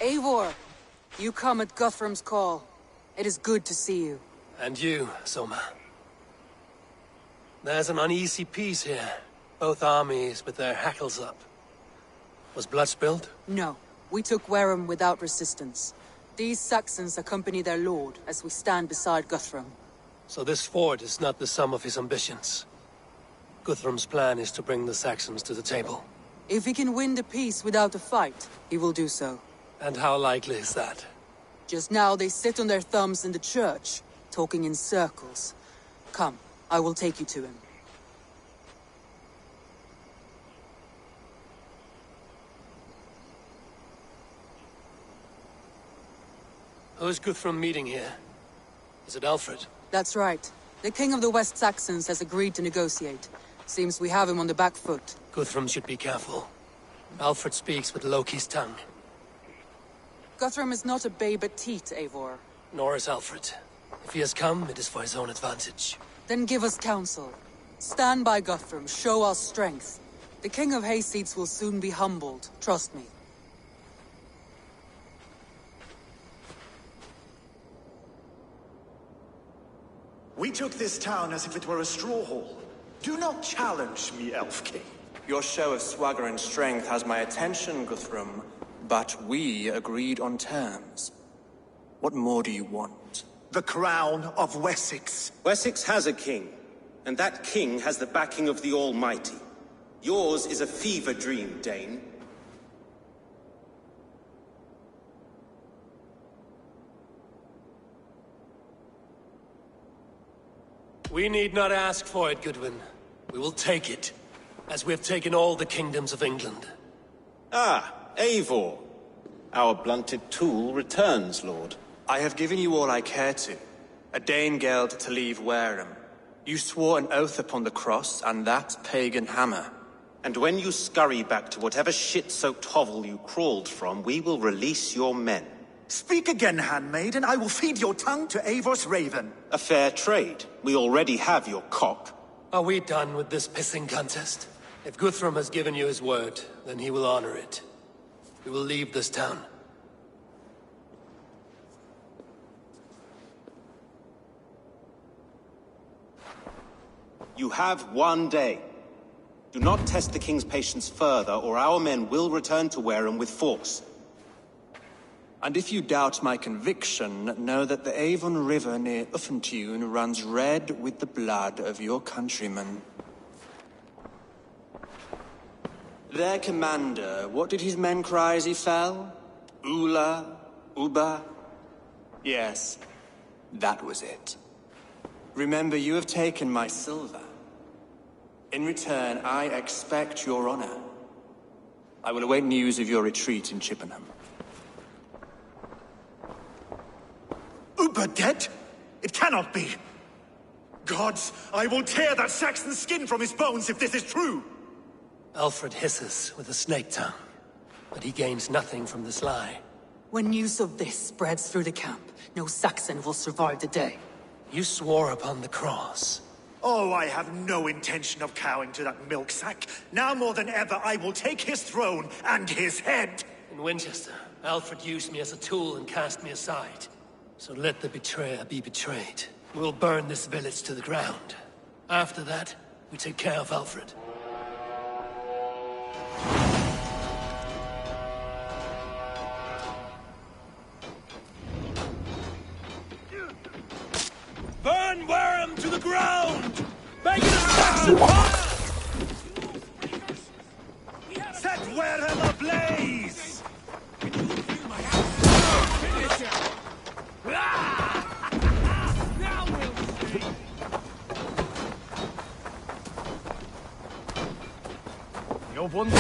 Eivor, you come at Guthrum's call. It is good to see you. And you, Soma. There's an uneasy peace here. Both armies with their hackles up. Was blood spilled? No. We took Wareham without resistance. These Saxons accompany their lord as we stand beside Guthrum. So this fort is not the sum of his ambitions. Guthrum's plan is to bring the Saxons to the table. If he can win the peace without a fight, he will do so. And how likely is that? Just now they sit on their thumbs in the church, talking in circles. Come, I will take you to him. Who is Guthrum meeting here? Is it Alfred? That's right. The king of the West Saxons has agreed to negotiate. Seems we have him on the back foot. Guthrum should be careful. Alfred speaks with Loki's tongue. Guthrum is not a babe at teat, Eivor. Nor is Alfred. If he has come, it is for his own advantage. Then give us counsel. Stand by Guthrum, show our strength. The king of Hayseeds will soon be humbled, trust me. We took this town as if it were a straw hall. Do not challenge me, Elf King. Your show of swagger and strength has my attention, Guthrum. But we agreed on terms. What more do you want? The crown of Wessex. Wessex has a king, and that king has the backing of the Almighty. Yours is a fever dream, Dane. We need not ask for it, Goodwin. We will take it, as we have taken all the kingdoms of England. Ah, Eivor. Our blunted tool returns, Lord. I have given you all I care to. A Danegeld to leave Wareham. You swore an oath upon the cross, and that pagan hammer. And when you scurry back to whatever shit-soaked hovel you crawled from, we will release your men. Speak again, handmaid, and I will feed your tongue to Eivor's raven. A fair trade. We already have your cock. Are we done with this pissing contest? If Guthrum has given you his word, then he will honor it. We will leave this town. You have 1 day. Do not test the king's patience further, or our men will return to Wareham with force. And if you doubt my conviction, know that the Avon River near Uffentune runs red with the blood of your countrymen. Their commander, what did his men cry as he fell? Ula? Uba? Yes, that was it. Remember, you have taken my silver. In return, I expect your honor. I will await news of your retreat in Chippenham. Uber dead? It cannot be! Gods, I will tear that Saxon's skin from his bones if this is true! Alfred hisses with a snake tongue, but he gains nothing from this lie. When news of this spreads through the camp, no Saxon will survive the day. You swore upon the cross. Oh, I have no intention of cowing to that milk sack. Now more than ever, I will take his throne and his head! In Winchester, Alfred used me as a tool and cast me aside. So let the betrayer be betrayed. We'll burn this village to the ground. After that, we take care of Alfred. Burn Wareham to the ground! Make it a Saxon fire! Set Wareham ablaze! Now we'll see! You're one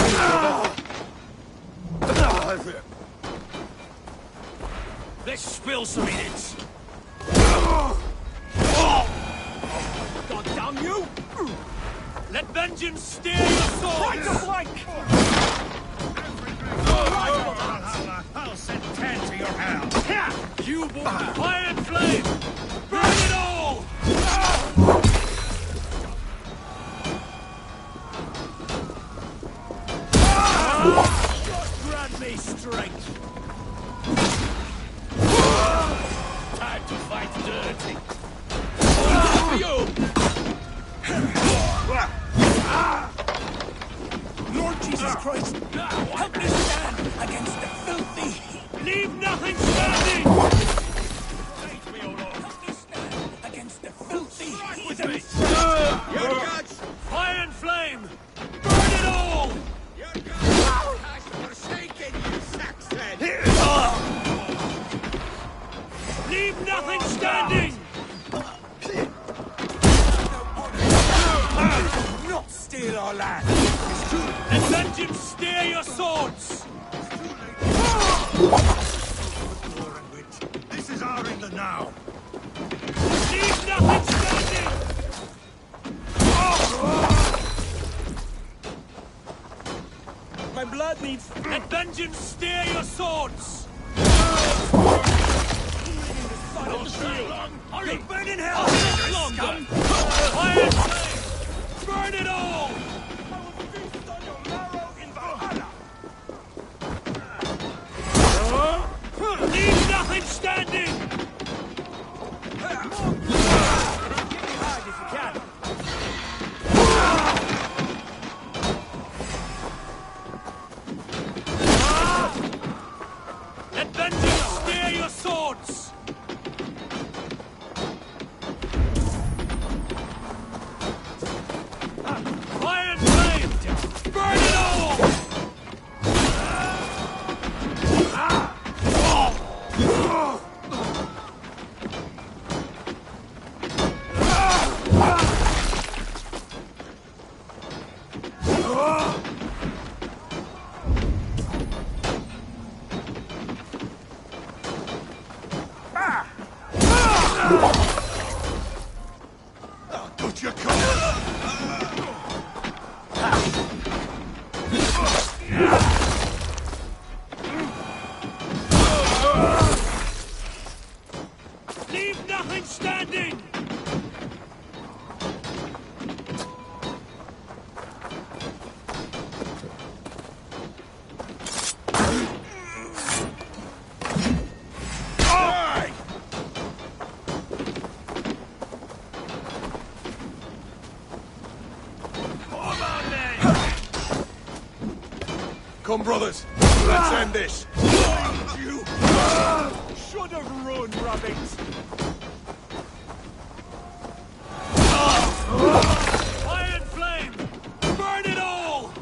Let's spill some minutes! God damn you! Let vengeance steer your sword! Right to flank! I'll send 10 to your house! You boy! Fire and flame! Burn it all! Just grant me strength! Time to fight dirty! You! Lord Jesus Christ, help me stand against the filthy! Leave nothing standing! Save me, O Lord! Help me stand against the filthy! With me! Your gods! Fire and flame! Burn it all! Your gods has forsaken you, Saxon! Leave nothing standing! Not steal our land! And vengeance steer your swords! This is our England now! Leave nothing standing! My blood needs... Let vengeance steer your swords! Hurry! Burn in hell! Longer! Fire and flame! Burn it all! I will feast on your marrow in Valhalla! Leave nothing standing! Get behind if you can! Let vengeance steer your swords! Fire and flame! Burn it all! Don't you come! Leave nothing standing! Come, brothers! Let's end this! You should have run, rabbits! Fire and flame! Burn it all!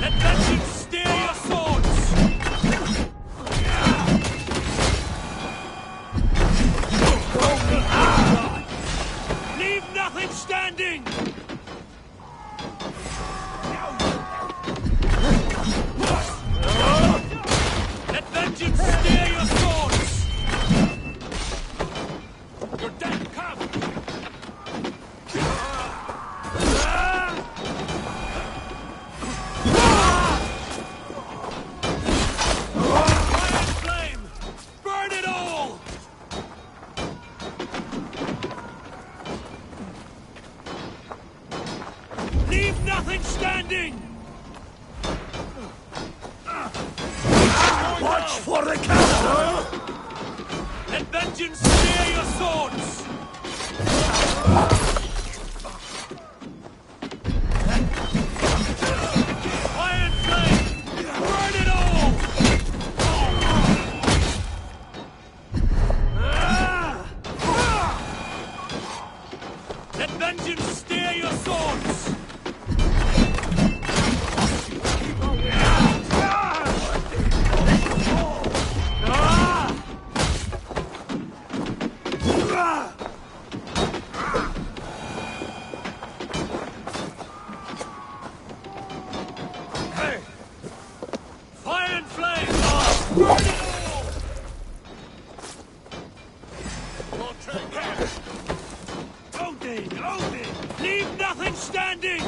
Let vengeance steer your swords! Leave standing! Let vengeance steer your swords! Your death comes! Fire and flame! Burn it all! Leave nothing standing! Watch for the castle! Let vengeance steer your swords! Fire and flame! Burn it all! Let vengeance steer your swords! Fire and flame! Burn it all! Odin! Odin! Leave nothing standing!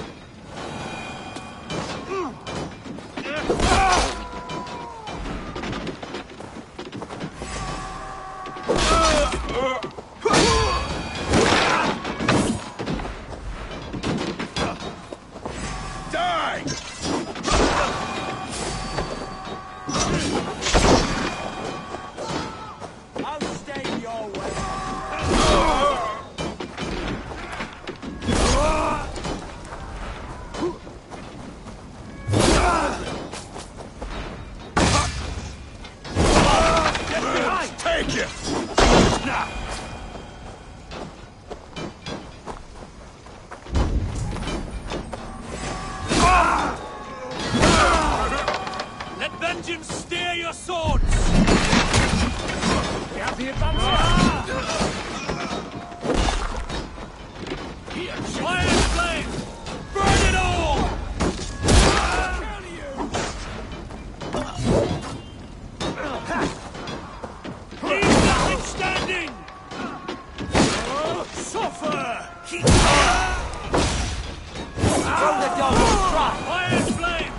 I'll stay your way. Get behind! Take it! Now! Let vengeance steer your swords! We have the advantage! Fire and flame! Burn it all! Leave nothing standing! Suffer! Throw the dog and try! Fire and flame!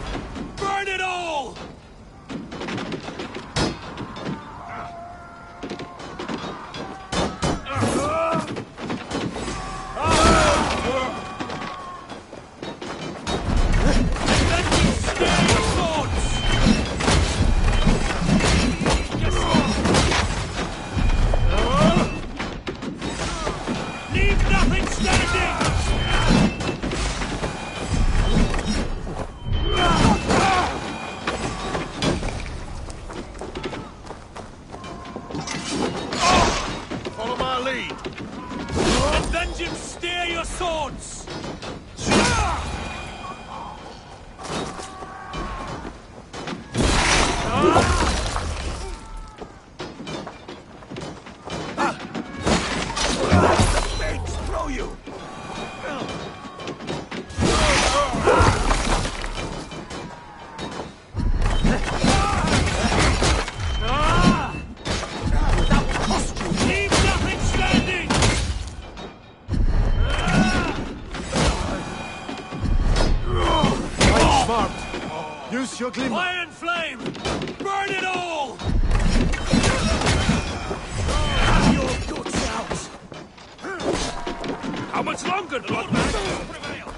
Burn it all! Vengeance steer your swords! Leave nothing standing! Follow my lead! Let vengeance steer your swords! Mates, throw you! Leave nothing standing! Fight smart! Use your glimmer! Fire and flame! Burn it all! Your guts out! How much longer, Bloodman? Prevail!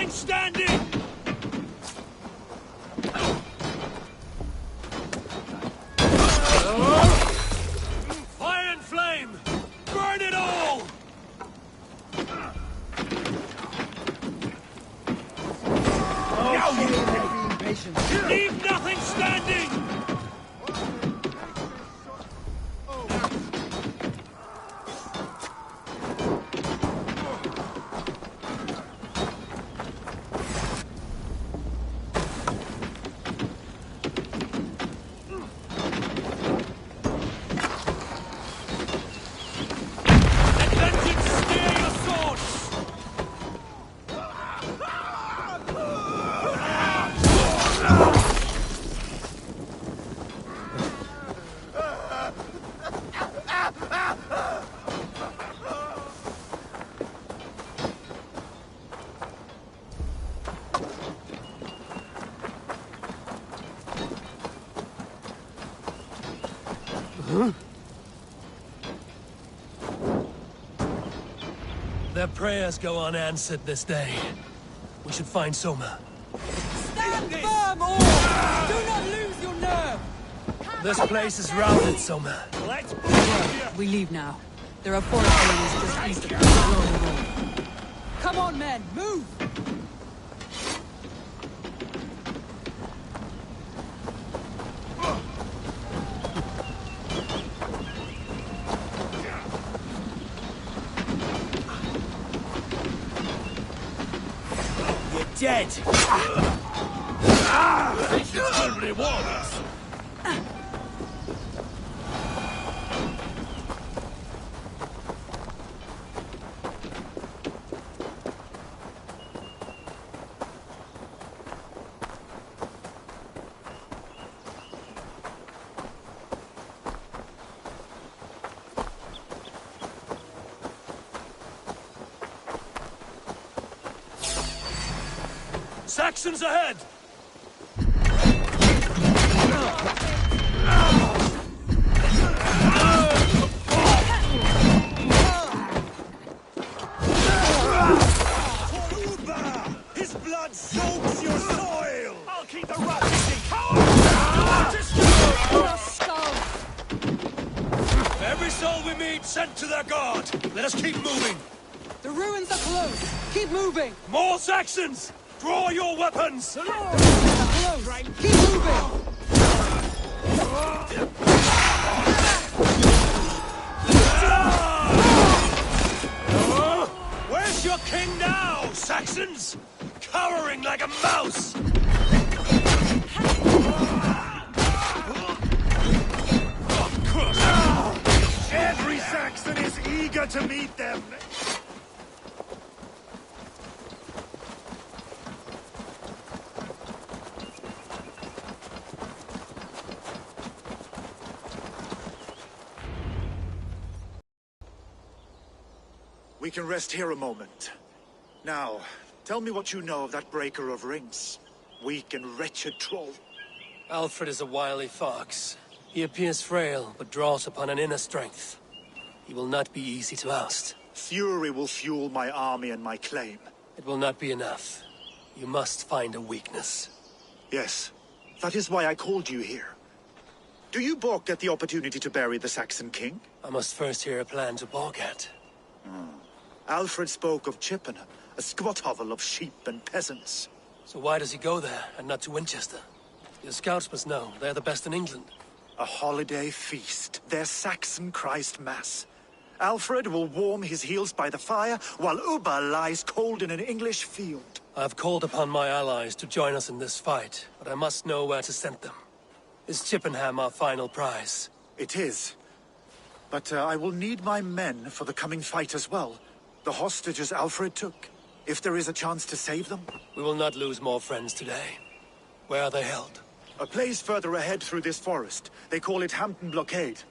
nothing standing! Fire and flame! Burn it all! Leave nothing standing! Their prayers go unanswered this day. We should find Soma. Stand firm, all! Do not lose your nerve! This place is routed, Soma. Let's We leave now. There are forest areas just east of the road. Come on, men, move! dead! Patience will reward us! Saxons ahead! His blood soaks your soil! I'll keep the rat busy! Every soul we meet sent to their god! Let us keep moving! The ruins are close! Keep moving! More Saxons! Draw your weapons! Close! Keep moving! Where's your king now, Saxons? Cowering like a mouse! Every Saxon is eager to meet them! We can rest here a moment. Now, tell me what you know of that breaker of rings. Weak and wretched troll. Alfred is a wily fox. He appears frail, but draws upon an inner strength. He will not be easy to oust. Fury will fuel my army and my claim. It will not be enough. You must find a weakness. Yes, that is why I called you here. Do you balk at the opportunity to bury the Saxon king? I must first hear a plan to balk at. Alfred spoke of Chippenham, a squat hovel of sheep and peasants. So why does he go there, and not to Winchester? Your scouts must know. They're the best in England. A holiday feast, their Saxon Christ Mass. Alfred will warm his heels by the fire, while Ubba lies cold in an English field. I have called upon my allies to join us in this fight, but I must know where to send them. Is Chippenham our final prize? It is. But I will need my men for the coming fight as well. The hostages Alfred took. If there is a chance to save them. We will not lose more friends today. Where are they held? A place further ahead through this forest. They call it Hampton Blockade.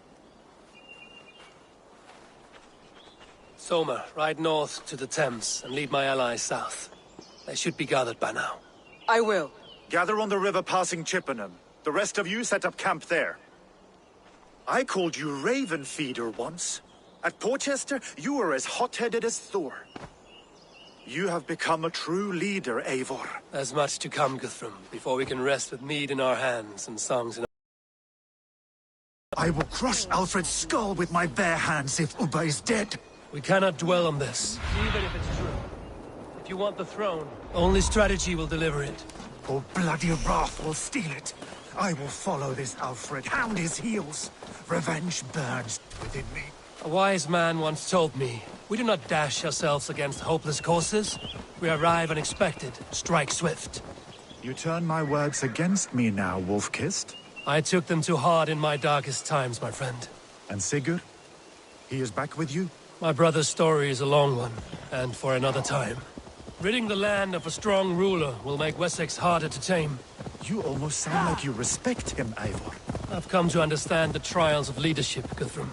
Soma, ride north to the Thames and lead my allies south. They should be gathered by now. I will. Gather on the river passing Chippenham. The rest of you set up camp there. I called you Raven Feeder once. At Porchester, you were as hot-headed as Thor. You have become a true leader, Eivor. There's much to come, Guthrum, before we can rest with mead in our hands and songs in our... I will crush Alfred's skull with my bare hands if Ubba is dead. We cannot dwell on this, even if it's true. If you want the throne, only strategy will deliver it. Or bloody wrath will steal it. I will follow this Alfred, hound his heels. Revenge burns within me. A wise man once told me, we do not dash ourselves against hopeless courses. We arrive unexpected, strike swift. You turn my words against me now, Wolf-Kissed. I took them too hard in my darkest times, my friend. And Sigurd? He is back with you? My brother's story is a long one, and for another time. Ridding the land of a strong ruler will make Wessex harder to tame. You almost sound like you respect him, Eivor. I've come to understand the trials of leadership, Guthrum.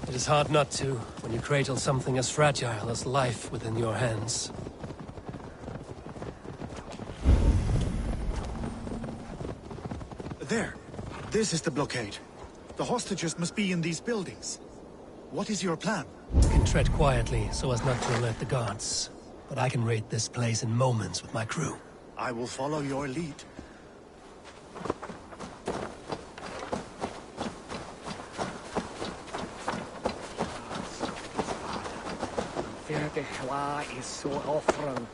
It is hard not to, when you cradle something as fragile as life within your hands. There. This is the blockade. The hostages must be in these buildings. What is your plan? You can tread quietly so as not to alert the guards. But I can raid this place in moments with my crew. I will follow your lead. is so offering.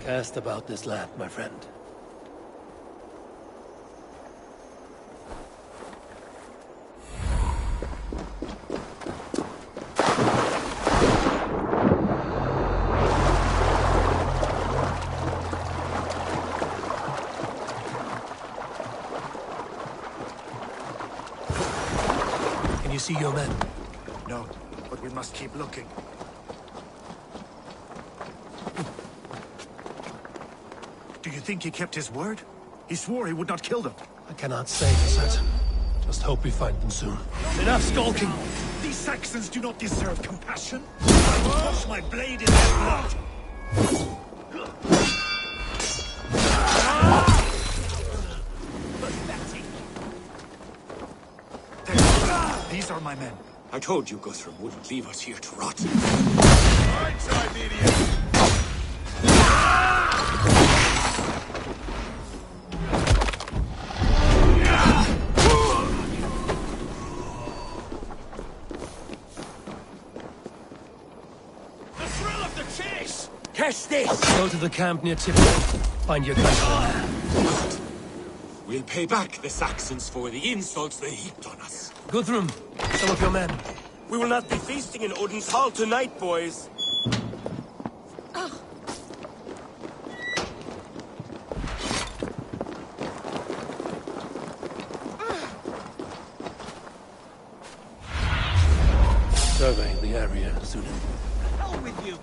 Cast about this land, my friend. Can you see your men? No, but we must keep looking. Do you think he kept his word? He swore he would not kill them. I cannot say for certain. Just hope we find them soon. Enough skulking! These Saxons do not deserve compassion. I will wash my blade in their blood. There. These are my men. I told you Guthrum wouldn't leave us here to rot. Right side, idiot! Catch this! Go to the camp near Tipper. Find your countrymen. We'll pay back the Saxons for the insults they heaped on us. Guthrum, some of your men. We will not be feasting in Odin's hall tonight, boys. Surveying the area, Sunan. Hell with you!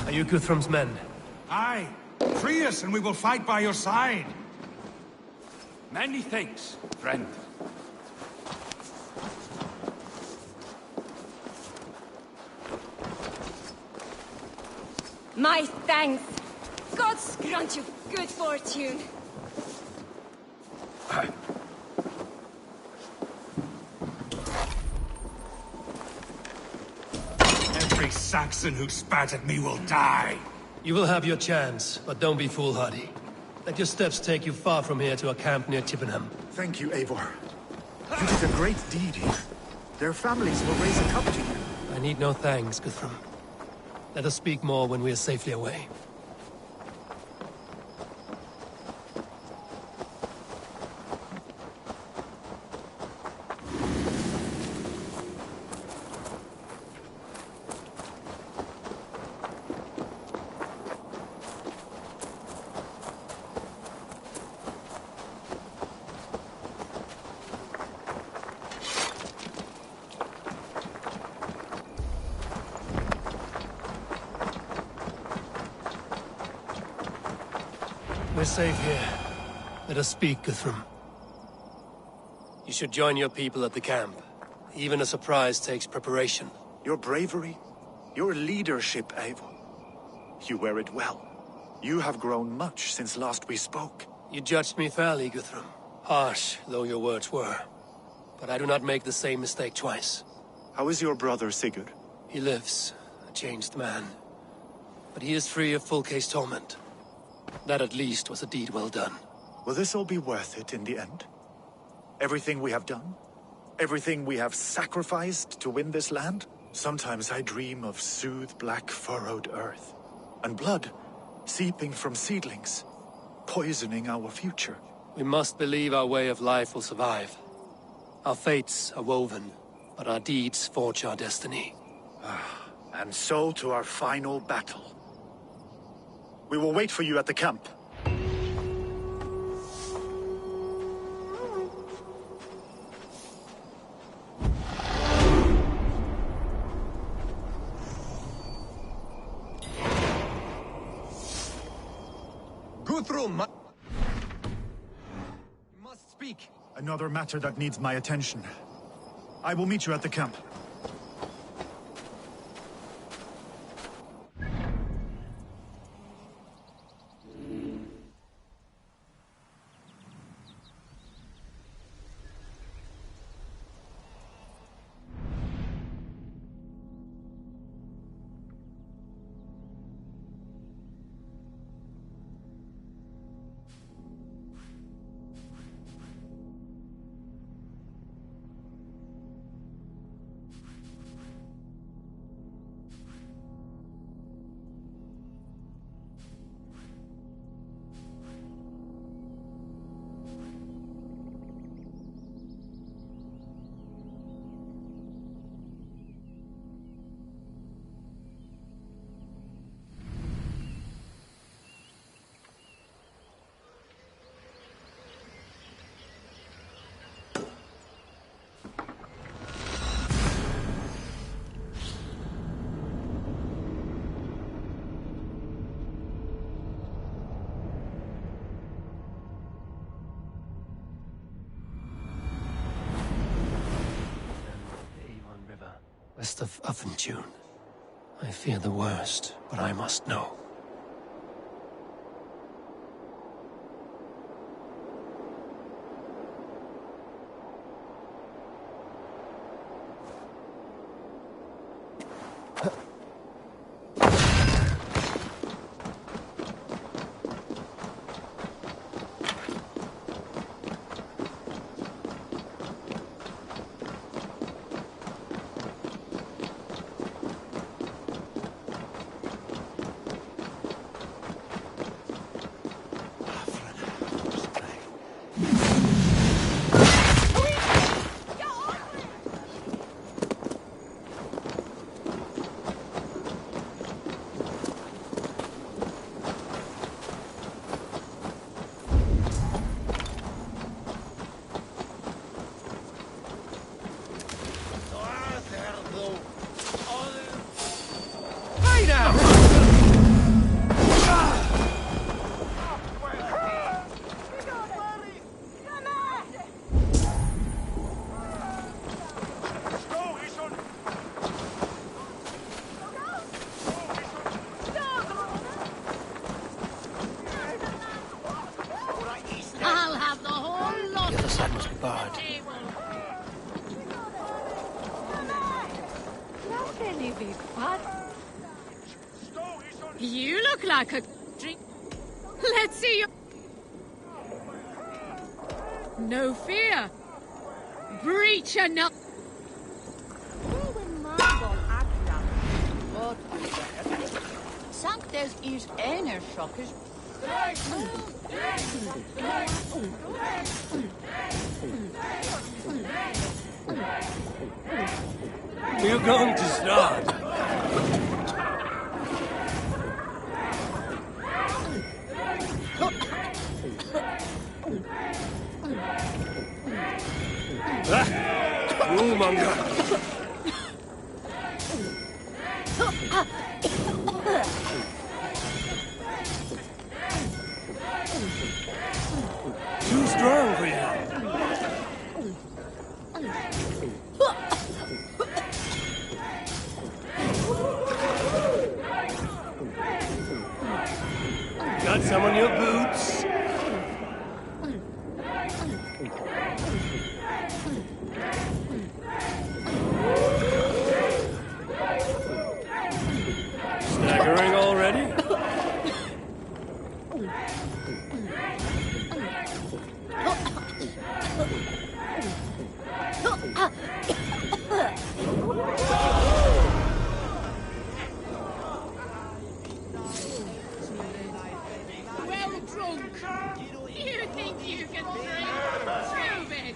Are you Guthrum's men? Aye. Free us and we will fight by your side. Many thanks, friend. My thanks. Gods grant you good fortune. Every Saxon who spat at me will die. You will have your chance, but don't be foolhardy. Let your steps take you far from here to a camp near Chippenham. Thank you, Eivor. You did a great deed here. Their families will raise a cup to you. I need no thanks, Guthrum. Let us speak more when we are safely away. We're safe here. Let us speak, Guthrum. You should join your people at the camp. Even a surprise takes preparation. Your bravery, your leadership, Eivor. You wear it well. You have grown much since last we spoke. You judged me fairly, Guthrum. Harsh, though your words were. But I do not make the same mistake twice. How is your brother, Sigurd? He lives, a changed man. But he is free of full case torment. That at least was a deed well done. Will this all be worth it in the end? Everything we have done? Everything we have sacrificed to win this land? Sometimes I dream of soothed black furrowed earth, and blood seeping from seedlings, poisoning our future. We must believe our way of life will survive. Our fates are woven, but our deeds forge our destiny. And so to our final battle. We will wait for you at the camp. Guthrum! You must speak. Another matter that needs my attention. I will meet you at the camp. West of Uffentune. I fear the worst, but I must know. big pot. You look like a drink. Let's see you. No fear. Breach enough. Sanctes is enerschokkers. We're going to start. Warmonger. Too strong for you. Got some on your boots? Staggering already? Well drunk. You think you can drink? Prove it.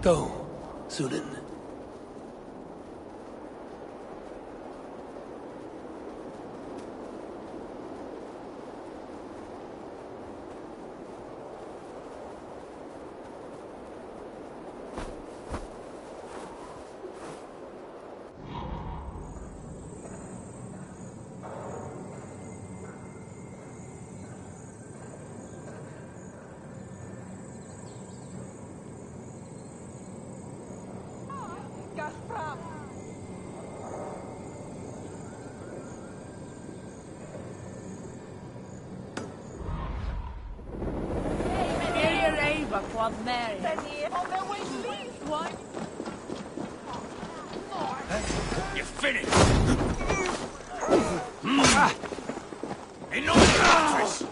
Go, Sunan. You're finished! Enormous mattress!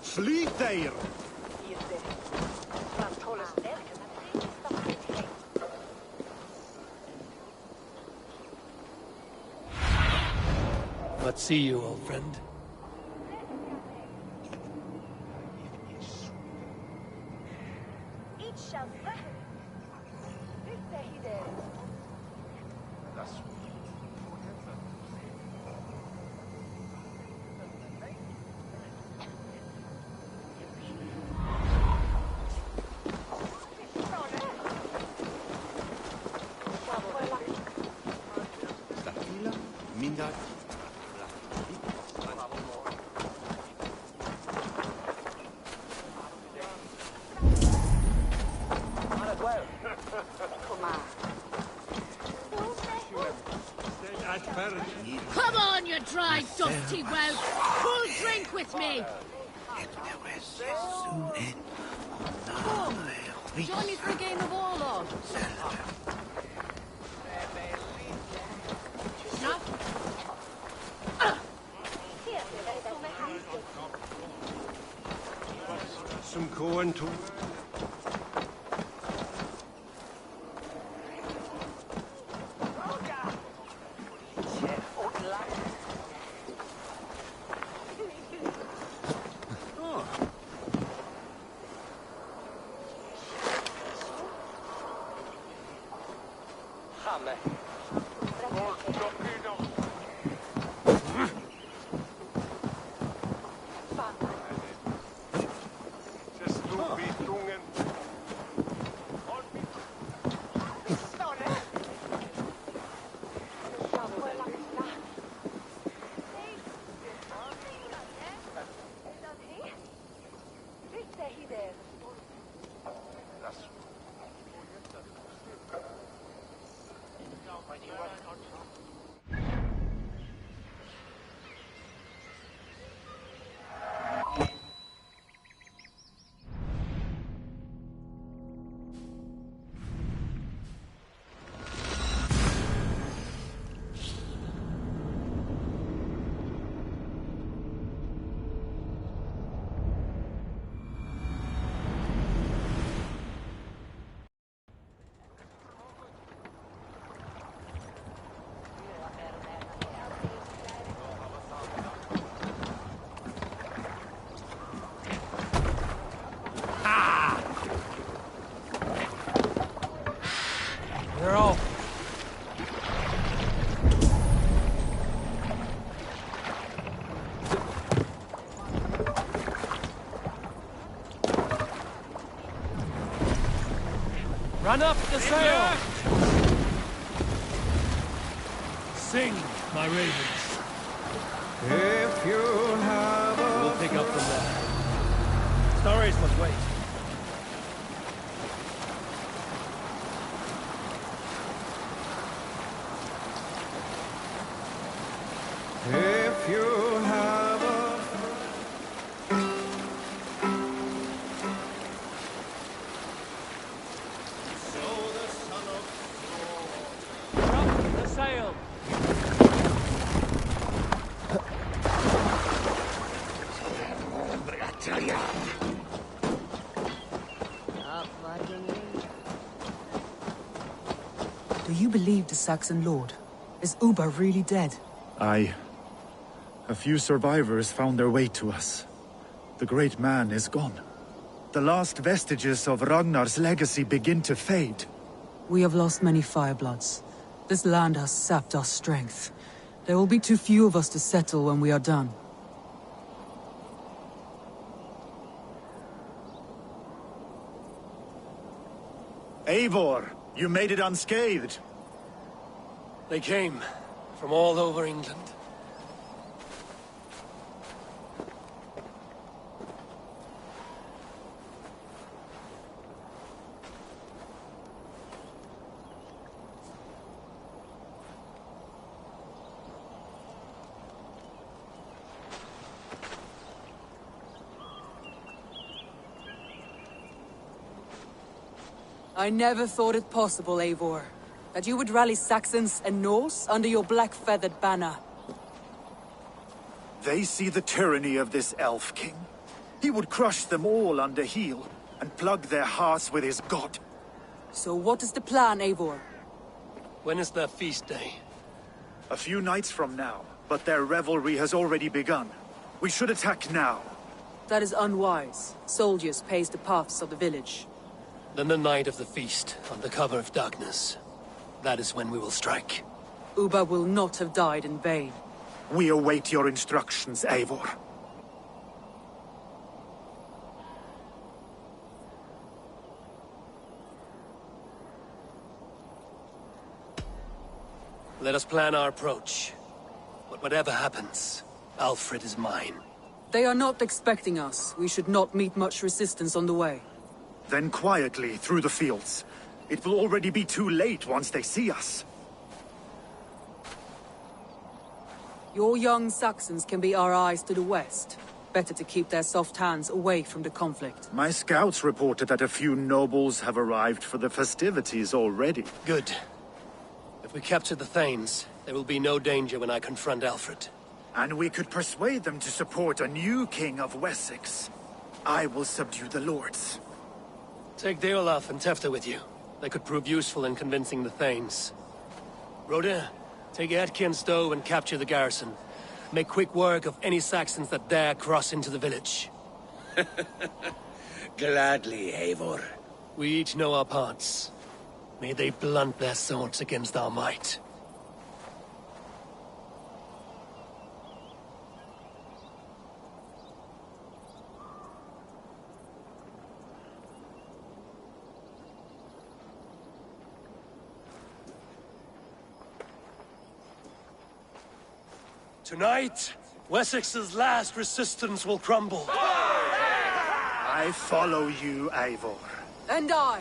Flee there! What see you, old friend? with me. Join me for a game of Warlord. No? Some corn too. They're all. Run up the sail! Sing, my ravens. If you have a... We'll pick up from there. Stories must wait. If you have a... Drop the sail! Do you believe the Saxon lord? Is Uba really dead? Aye. A few survivors found their way to us. The great man is gone. The last vestiges of Ragnar's legacy begin to fade. We have lost many firebloods. This land has sapped our strength. There will be too few of us to settle when we are done. Eivor, you made it unscathed. They came from all over England. I never thought it possible, Eivor, that you would rally Saxons and Norse under your black-feathered banner. They see the tyranny of this elf king. He would crush them all under heel and plug their hearts with his god. So what is the plan, Eivor? When is their feast day? A few nights from now, but their revelry has already begun. We should attack now. That is unwise. Soldiers pace the paths of the village. Then the night of the feast, under cover of darkness. That is when we will strike. Uba will not have died in vain. We await your instructions, Eivor. Let us plan our approach. But whatever happens, Alfred is mine. They are not expecting us. We should not meet much resistance on the way. Then quietly through the fields. It will already be too late once they see us. Your young Saxons can be our eyes to the west. Better to keep their soft hands away from the conflict. My scouts reported that a few nobles have arrived for the festivities already. Good. If we capture the Thanes, there will be no danger when I confront Alfred. And we could persuade them to support a new king of Wessex. I will subdue the lords. Take Deolaf and Tefta with you. They could prove useful in convincing the Thanes. Rhoda, take Etki and Stowe and capture the garrison. Make quick work of any Saxons that dare cross into the village. Gladly, Eivor. We each know our parts. May they blunt their swords against our might. Tonight, Wessex's last resistance will crumble. I follow you, Eivor. And I!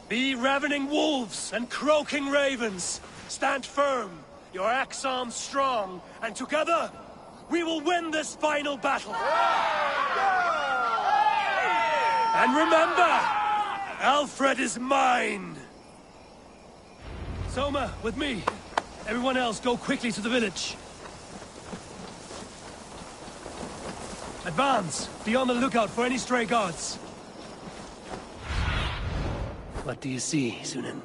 Be ravening wolves and croaking ravens. Stand firm, your axe arms strong, and together, we will win this final battle. And remember, Alfred is mine. Soma, with me. Everyone else, go quickly to the village. Advance! Be on the lookout for any stray guards. What do you see, Sunan?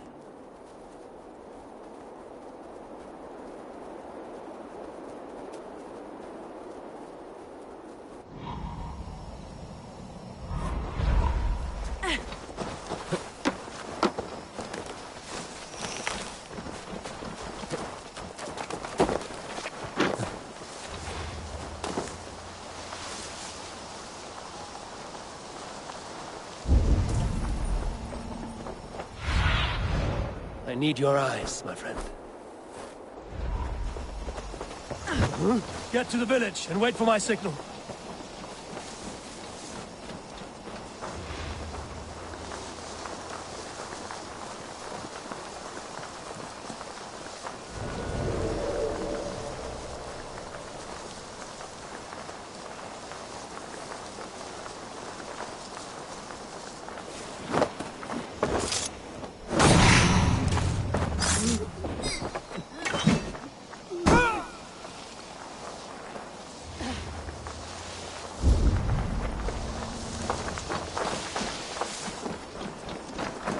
I need your eyes, my friend. Get to the village and wait for my signal.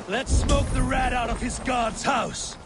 Let's smoke the rat out of his guard's house.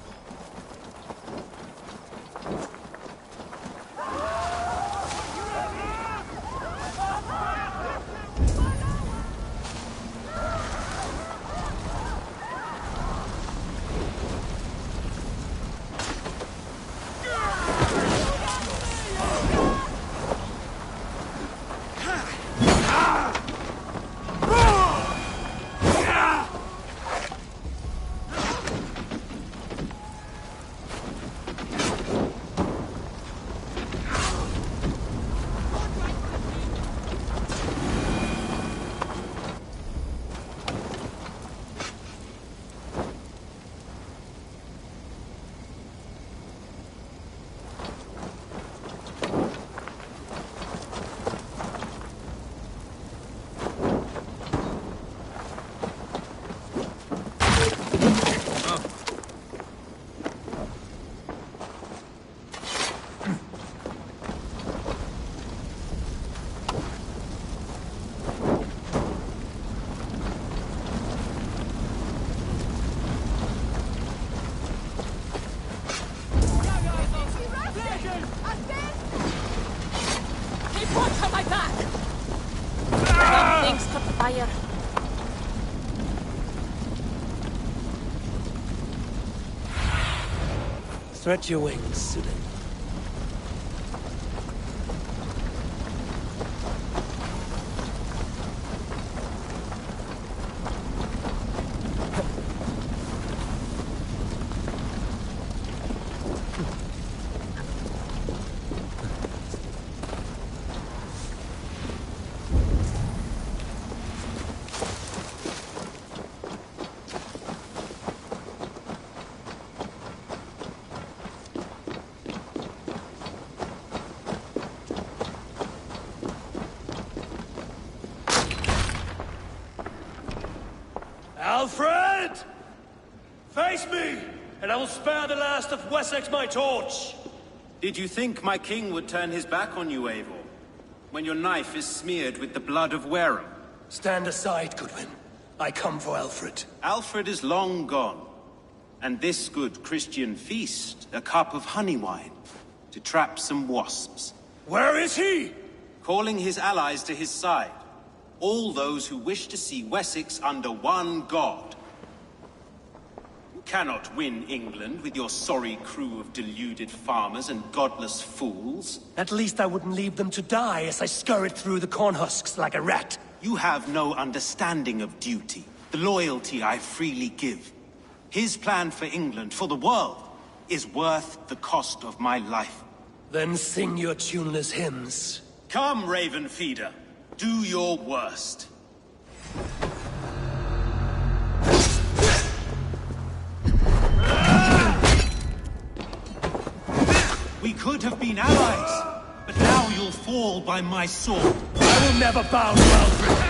Stretch your wings, Sudan. Alfred! Face me, and I will spare the last of Wessex my torch! Did you think my king would turn his back on you, Eivor? When your knife is smeared with the blood of Wareham? Stand aside, Goodwin. I come for Alfred. Alfred is long gone. And this good Christian feast, a cup of honey wine, to trap some wasps. Where is he? Calling his allies to his side. All those who wish to see Wessex under one god. You cannot win England with your sorry crew of deluded farmers and godless fools. At least I wouldn't leave them to die as I scurried through the corn husks like a rat. You have no understanding of duty, the loyalty I freely give. His plan for England, for the world, is worth the cost of my life. Then sing your tuneless hymns. Come, Raven Feeder. Do your worst. We could have been allies, but now you'll fall by my sword. I will never bow to Alfred.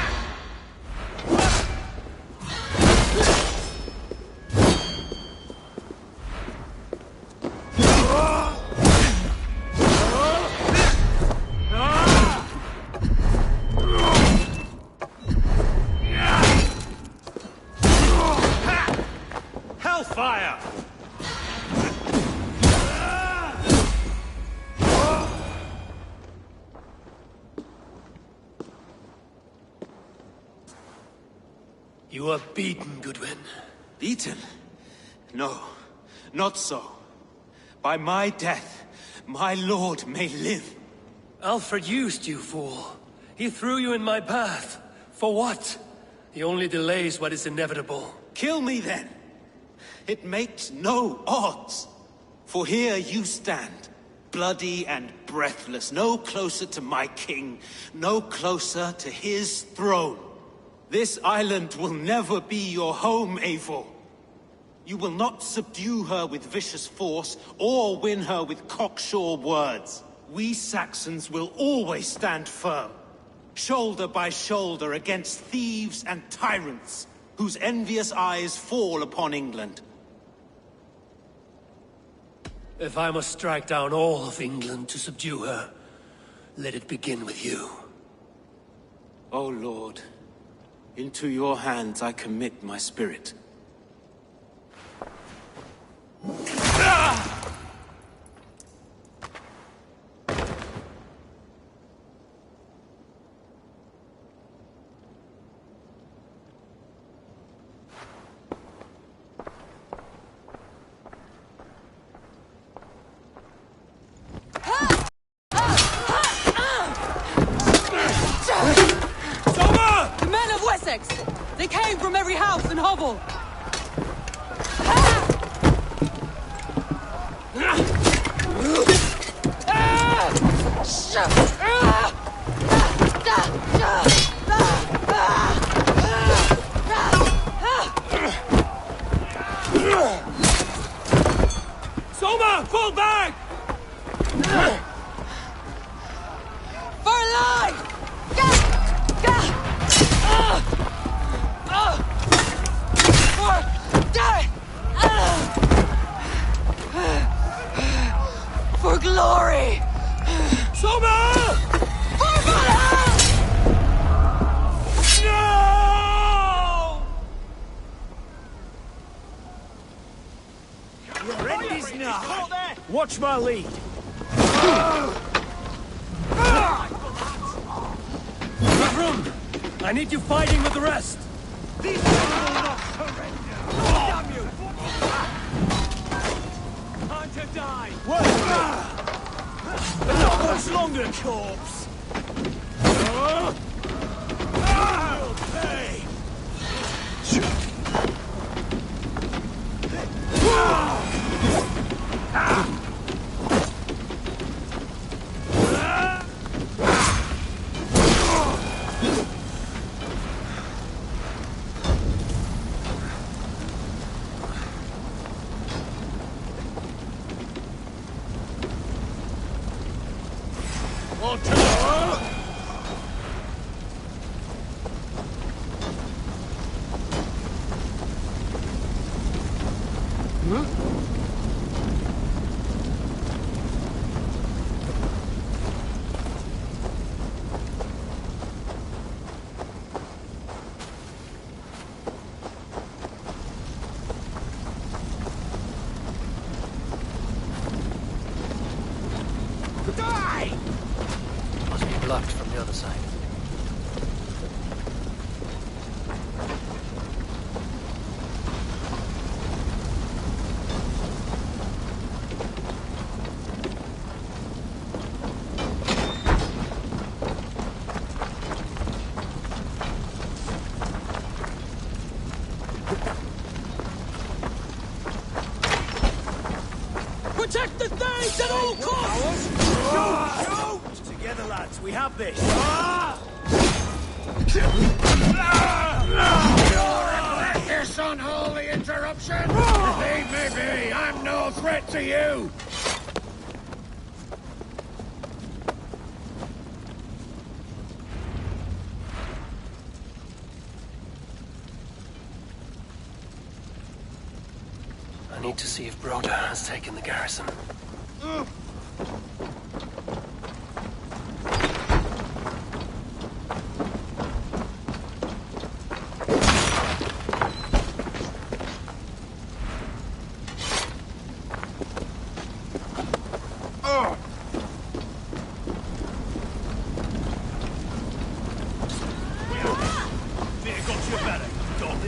Hellfire! You are beaten, Goodwin. Beaten? No, not so. By my death, my lord may live. Alfred used you, fool. He threw you in my path. For what? He only delays what is inevitable. Kill me then. It makes no odds. For here you stand, bloody and breathless, no closer to my king, no closer to his throne. This island will never be your home, Eivor. You will not subdue her with vicious force, or win her with cocksure words. We Saxons will always stand firm, shoulder by shoulder against thieves and tyrants, whose envious eyes fall upon England. If I must strike down all of England to subdue her, let it begin with you. O Lord, into your hands I commit my spirit. They came from every house and hovel! Soma, fall back! For life! For glory! Soma! For Valhalla! No! Your end is nigh. Watch my lead. Room! I need you fighting with the rest! These men will not surrender. Damn you! Time to die. But not much longer, corpse. You'll pay. All to Die! Must be blocked from the other side. Protect the things at all costs! Shoot! Shoot! Together, lads, we have this. Let this unholy interruption! Leave me be! I'm no threat to you! I need to see if Broder has taken the garrison.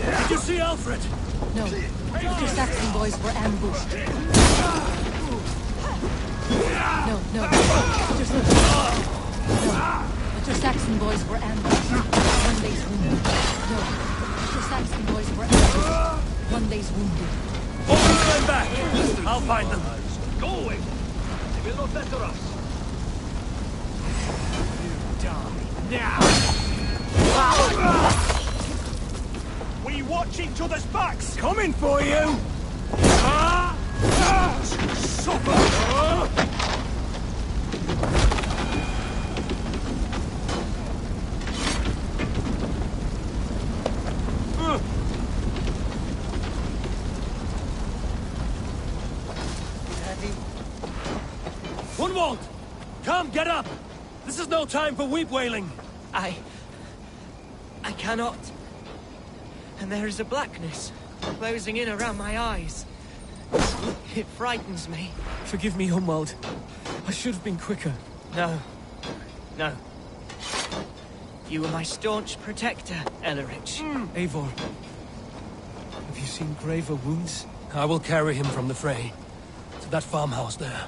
Did you see Alfred? No. The Saxon boys were ambushed. No. The Saxon boys were ambushed. One day's wounded. No. The Saxon boys were ambushed. One day's wounded. Hold these men back! I'll find them. Go away! They will not better us. You die now! We watch each other's backs! Coming for you! Suffer! Gunwald! Come, get up! This is no time for weep wailing! I cannot. And there is a blackness closing in around my eyes. It frightens me. Forgive me, Gunwald. I should have been quicker. No. You were my staunch protector, Ellerich. Eivor, have you seen graver wounds? I will carry him from the fray to that farmhouse there.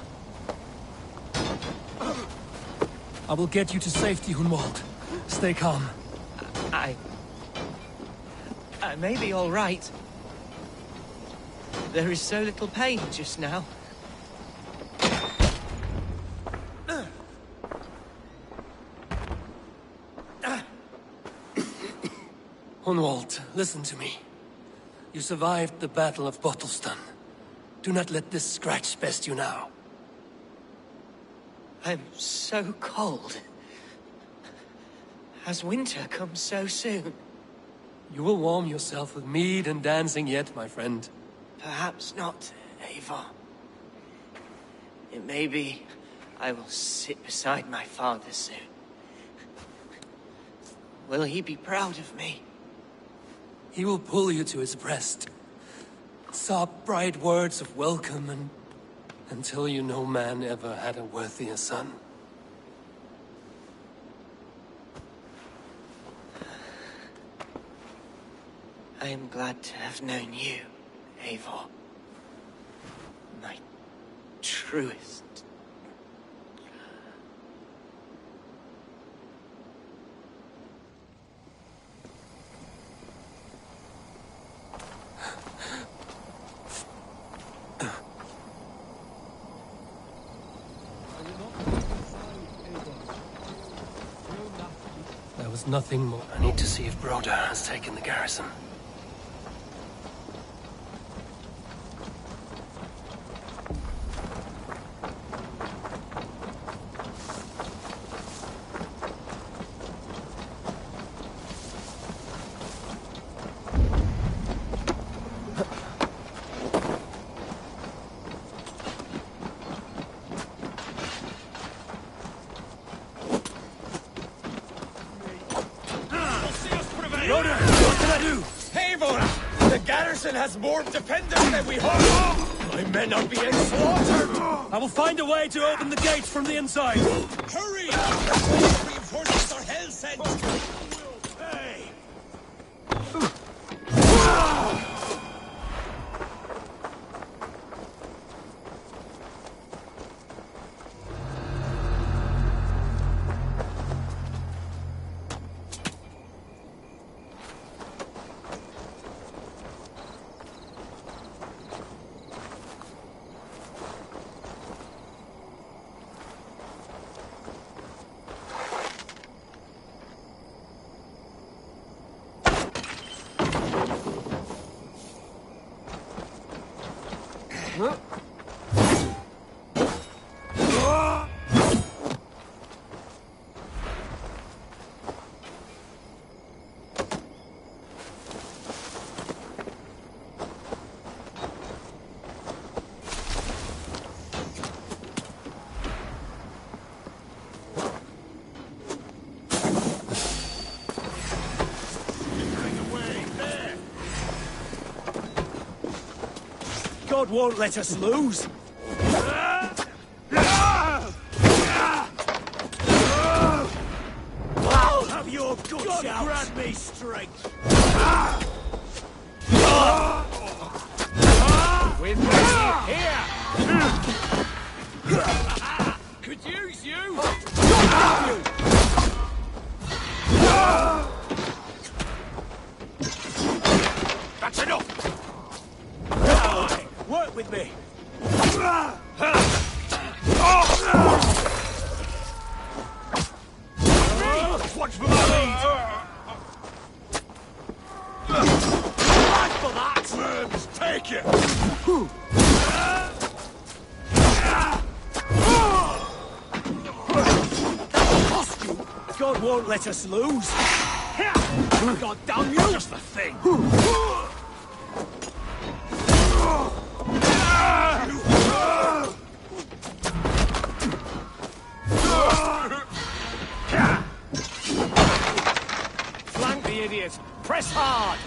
I will get you to safety, Gunwald. Stay calm. I may be all right. There is so little pain just now. Gunwald, listen to me. You survived the Battle of Bottleston. Do not let this scratch pest you now. I'm so cold. Has winter come so soon? You will warm yourself with mead and dancing yet, my friend. Perhaps not, Eivor. It may be I will sit beside my father soon. Will he be proud of me? He will pull you to his breast. Sob bright words of welcome and until you no man ever had a worthier son. I am glad to have known you, Eivor. My truest. There was nothing more. I need to see if Broder has taken the garrison. Rhoda, what can I do? Eivor! The garrison has more dependents than we hoped! My men are being slaughtered! I will find a way to open the gates from the inside. Hurry! Reinforcements are hell sent! Hey! God won't let us lose. I'll have your good God shout. grant me strength. With me here! Could use you. That's enough! Work with me. Watch for my lead! Back for that. Worms, take it! God won't let us lose. God damn you! Just the thing! Flank the idiot. Press hard.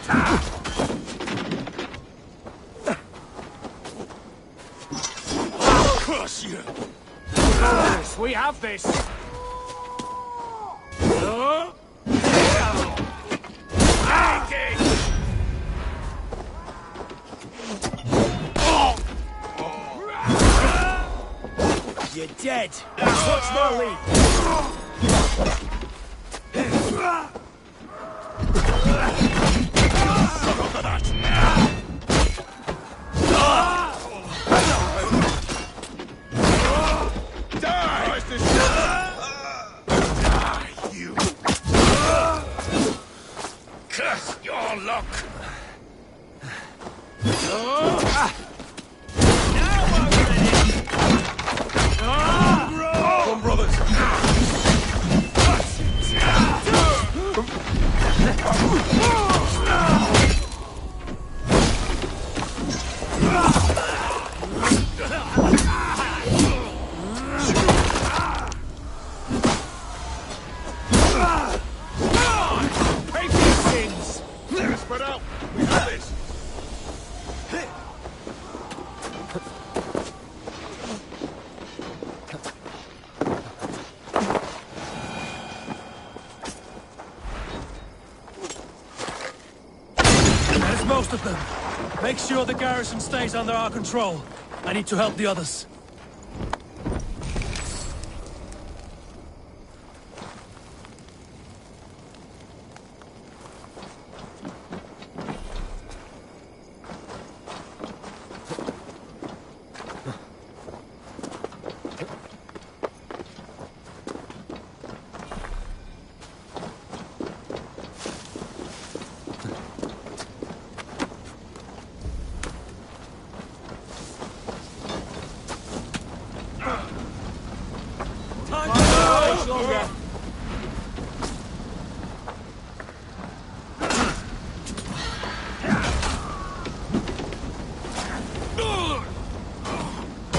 Curse you! Yes, we have this. You're dead. Touch no lead. Die! Die, you! Curse your luck! Come, brothers! Pay for your sins. Spread out! We have this! That is most of them. Make sure the garrison stays under our control. I need to help the others.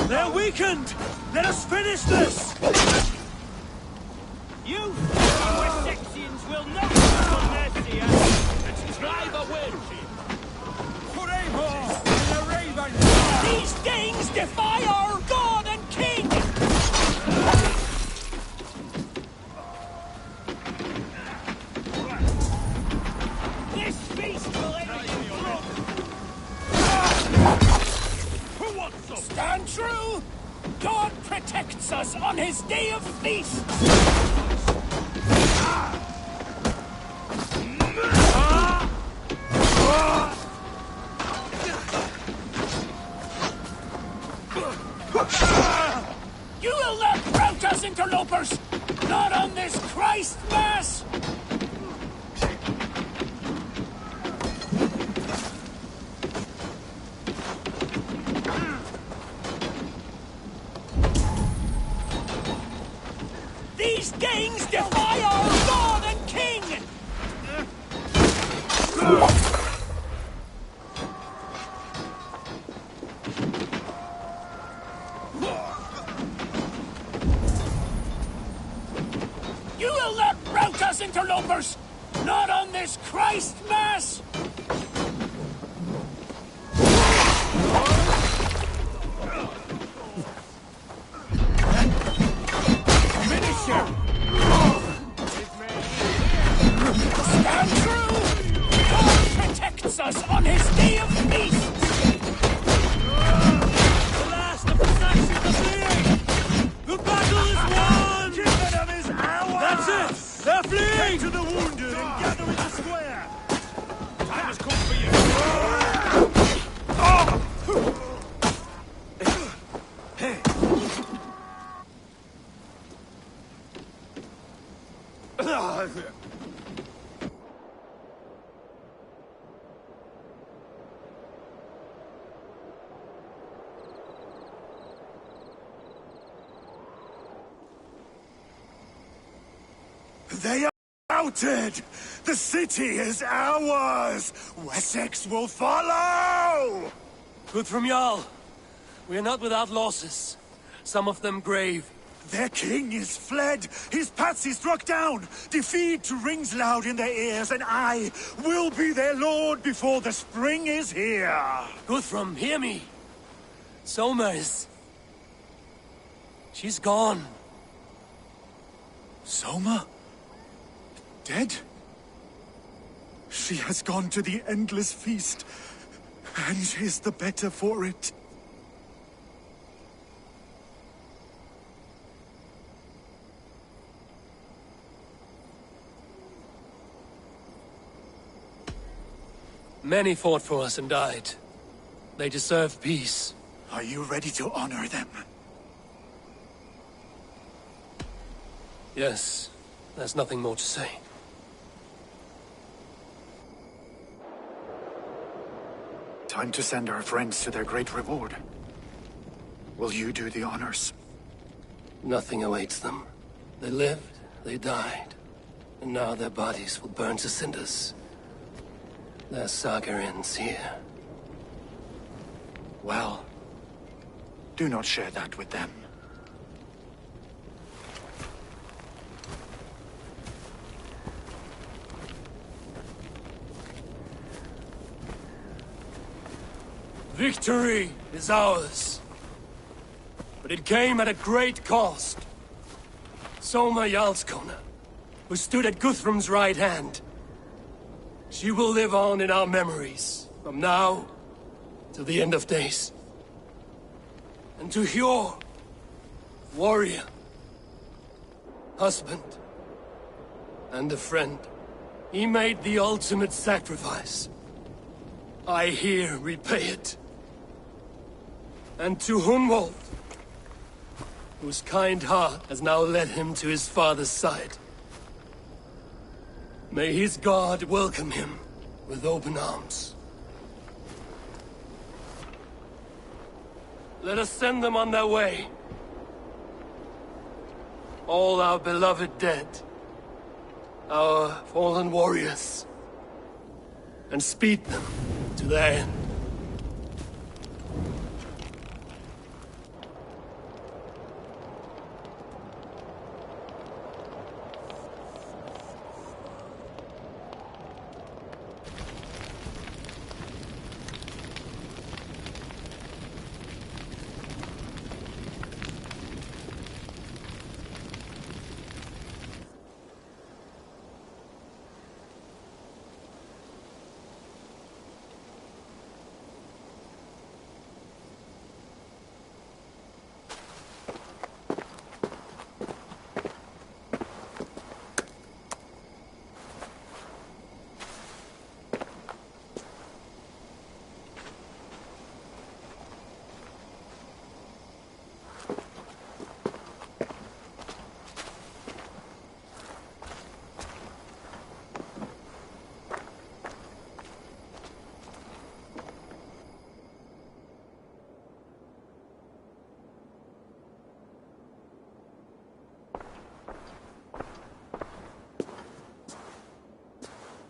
They're weakened! Let us finish this! You West Sexians will not have mercy. Stand true! God protects us on his day of feast! You will not rout us, interlopers! Not on this Christ Mass! These gangs defy our God and King! You will not rout us, interlopers! Not on this Christ Mass! Finish him! Stand true! God protects us on his day of feast! The last of the Saxons are fleeing! The battle is won! Kingdom is ours! That's it! They're fleeing! Take to the wounded and gather in the square! Time has come for you! They are routed! The city is ours! Wessex will follow! Good from Jarl. We are not without losses. Some of them grave. Their king is fled! His patsy struck down! Defeat rings loud in their ears, and I will be their lord before the spring is here! Guthrum, hear me. Soma is... She's gone. Soma? Dead? She has gone to the endless feast, and is the better for it. Many fought for us and died. They deserve peace. Are you ready to honor them? Yes, there's nothing more to say. Time to send our friends to their great reward. Will you do the honors? Nothing awaits them. They lived, they died, and now their bodies will burn to cinders. Their saga ends here. Well, do not share that with them. Victory is ours. But it came at a great cost. Soma Jarlskona, who stood at Guthrum's right hand. She will live on in our memories, from now till the end of days. And to Hjor, warrior, husband, and a friend, he made the ultimate sacrifice. I here repay it. And to Hunwald, whose kind heart has now led him to his father's side. May his God welcome him with open arms. Let us send them on their way. All our beloved dead, our fallen warriors, and speed them to their end.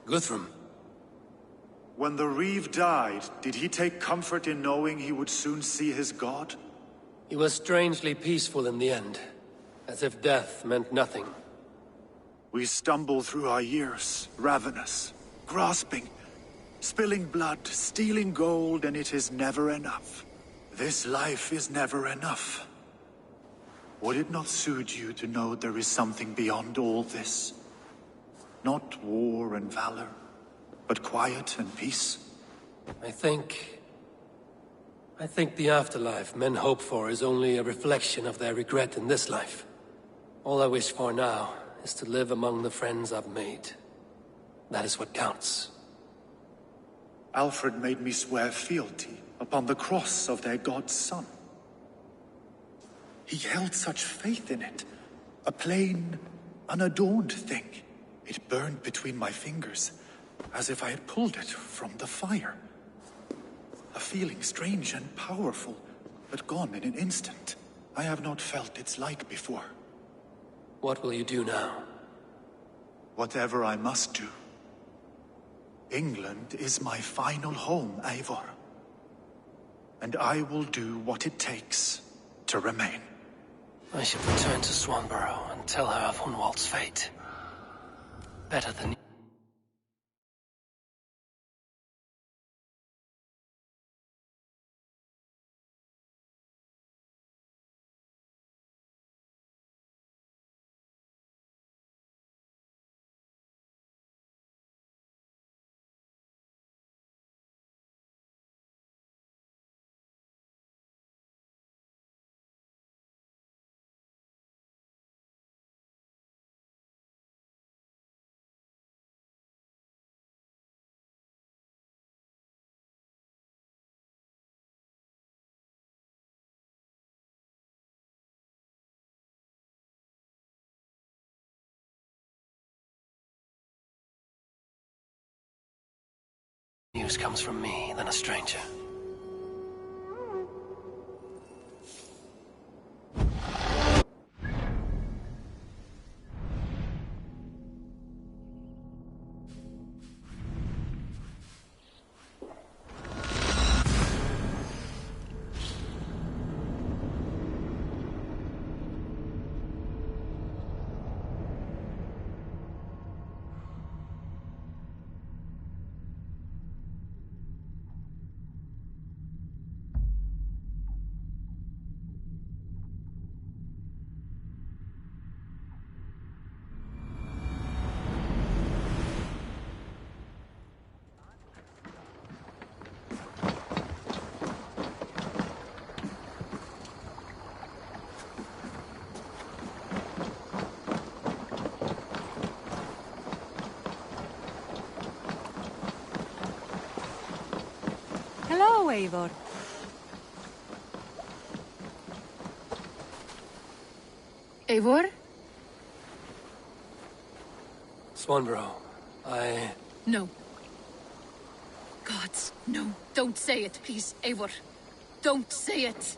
Guthrum. When the Reeve died, did he take comfort in knowing he would soon see his god? He was strangely peaceful in the end, as if death meant nothing. We stumble through our years, ravenous, grasping, spilling blood, stealing gold, and it is never enough. This life is never enough. Would it not suit you to know there is something beyond all this? Not war and valor, but quiet and peace? I think the afterlife men hope for is only a reflection of their regret in this life. All I wish for now is to live among the friends I've made. That is what counts. Alfred made me swear fealty upon the cross of their god's son. He held such faith in it, a plain, unadorned thing. It burned between my fingers, as if I had pulled it from the fire. A feeling strange and powerful, but gone in an instant. I have not felt its like before. What will you do now? Whatever I must do. England is my final home, Eivor. And I will do what it takes to remain. I should return to Swanborough and tell her of Hunwald's fate. Better than... News comes from me than a stranger. Hello, Eivor. Eivor? Swanborough, No. Gods, no. Don't say it, please, Eivor. Don't say it.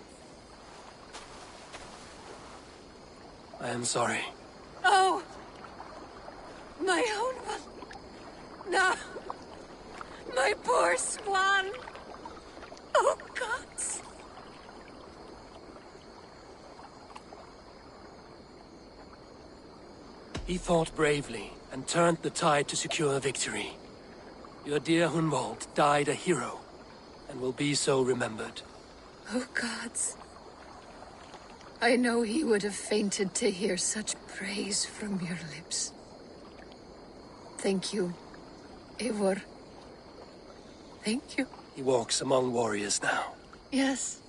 I am sorry. Oh! My own one. No. My poor swan. Oh, gods. He fought bravely and turned the tide to secure victory. Your dear Hunwald died a hero, and will be so remembered. Oh, gods. I know he would have fainted to hear such praise from your lips. Thank you, Eivor. Thank you. He walks among warriors now. Yes.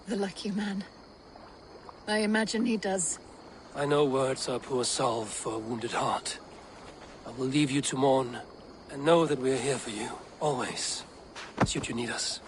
The lucky man. I imagine he does. I know words are poor salve for a wounded heart. I will leave you to mourn, and know that we are here for you, always, should you need us.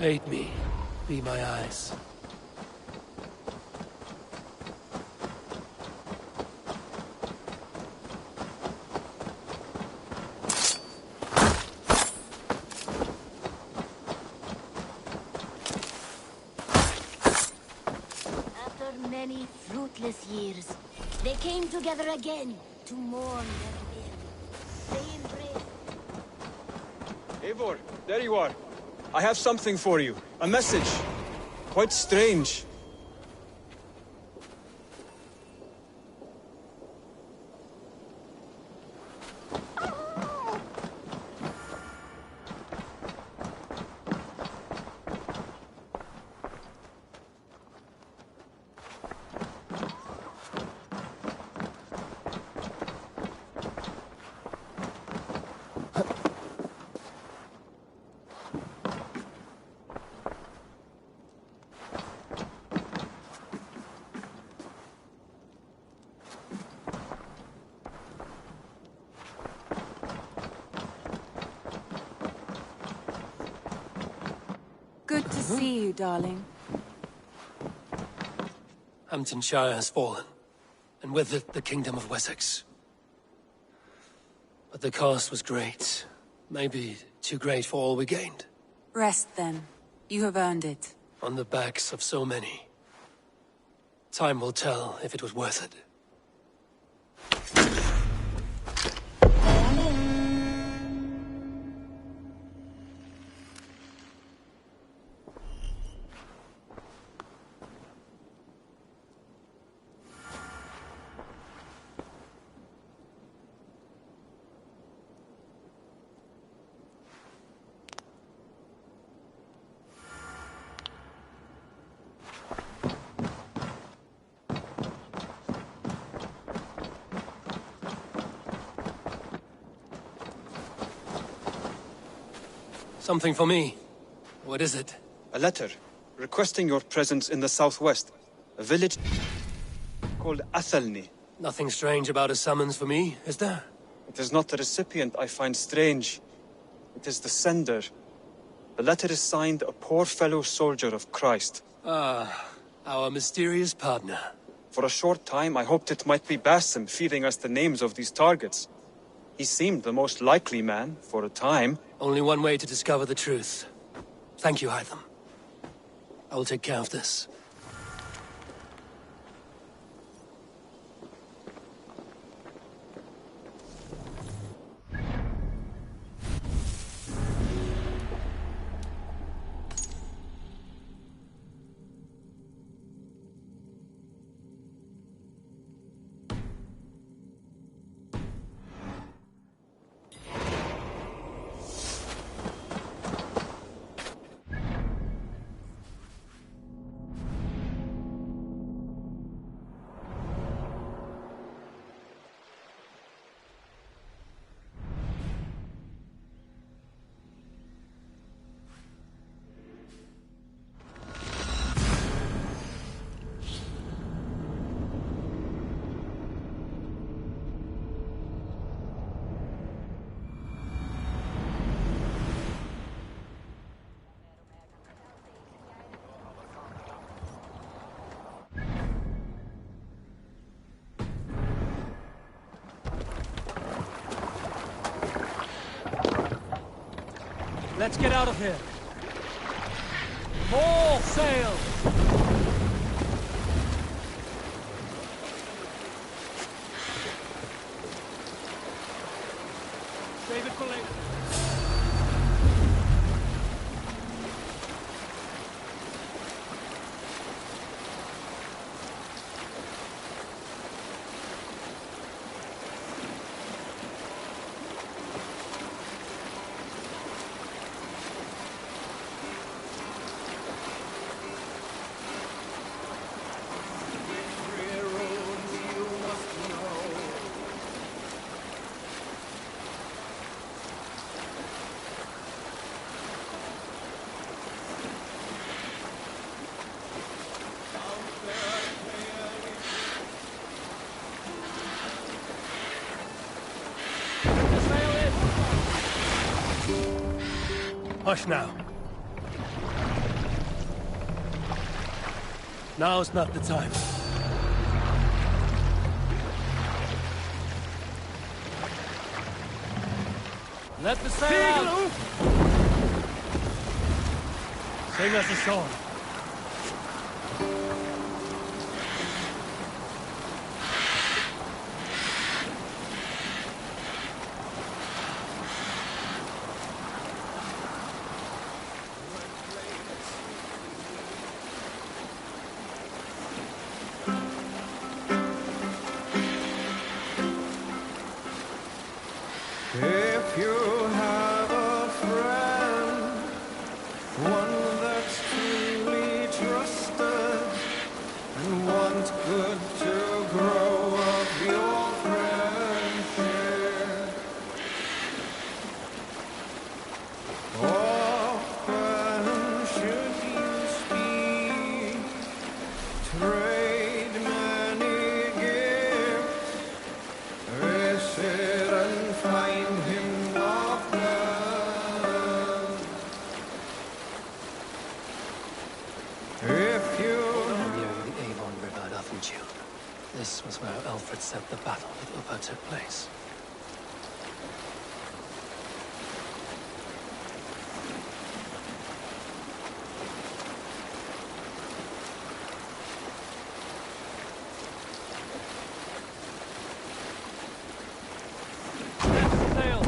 Aid me. Be my eyes. After many fruitless years, they came together again to mourn their will. They embraced. Eivor, there you are. I have something for you. A message. Quite strange. Good to see you, darling. Hamptonshire has fallen, and with it the Kingdom of Wessex. But the cost was great. Maybe too great for all we gained. Rest then. You have earned it. On the backs of so many. Time will tell if it was worth it. Something for me. What is it? A letter requesting your presence in the southwest. A village called Athelney. Nothing strange about a summons for me, is there? It is not the recipient I find strange. It is the sender. The letter is signed a poor fellow soldier of Christ. Ah, our mysterious partner. For a short time I hoped it might be Basim feeding us the names of these targets. He seemed the most likely man, for a time. Only one way to discover the truth. Thank you, Hytham. I will take care of this. Let's get out of here. All sail! Save it for later. Hush now. Now's not the time. Let the sail out! Sing us a song. If you have a friend, one that's truly trusted, and wants good to grow of your friendship, often should you speak, trade many gifts, visit and find him often. If you Near the Avon River at Uffenchild. This was where Alfred said the battle with Uppa took place.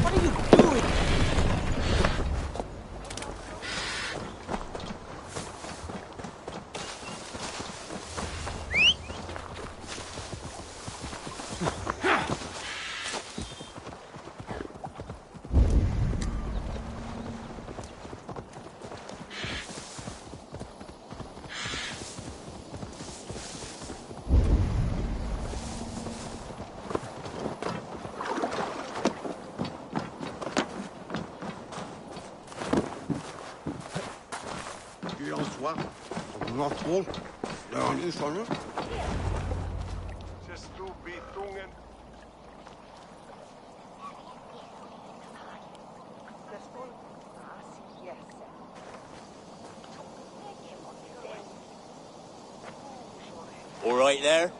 What are you doing? Qu'il en soit, on n'en trouve, là on est sur le. All right there?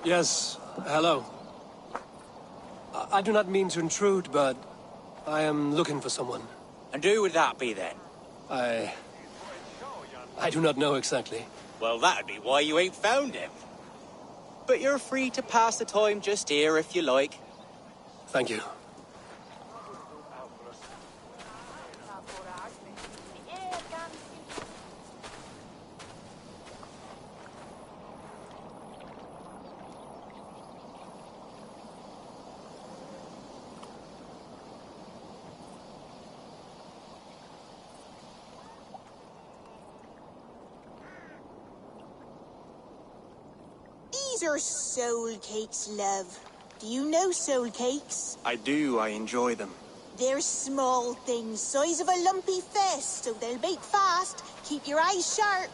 Yes, hello. I do not mean to intrude, but I am looking for someone. And who would that be then? I do not know exactly. Well, that'd be why you ain't found him. But you're free to pass the time just here if you like. Thank you. These are soul cakes, love. Do you know soul cakes? I do, I enjoy them. They're small things, size of a lumpy fist, so they'll bake fast. Keep your eyes sharp.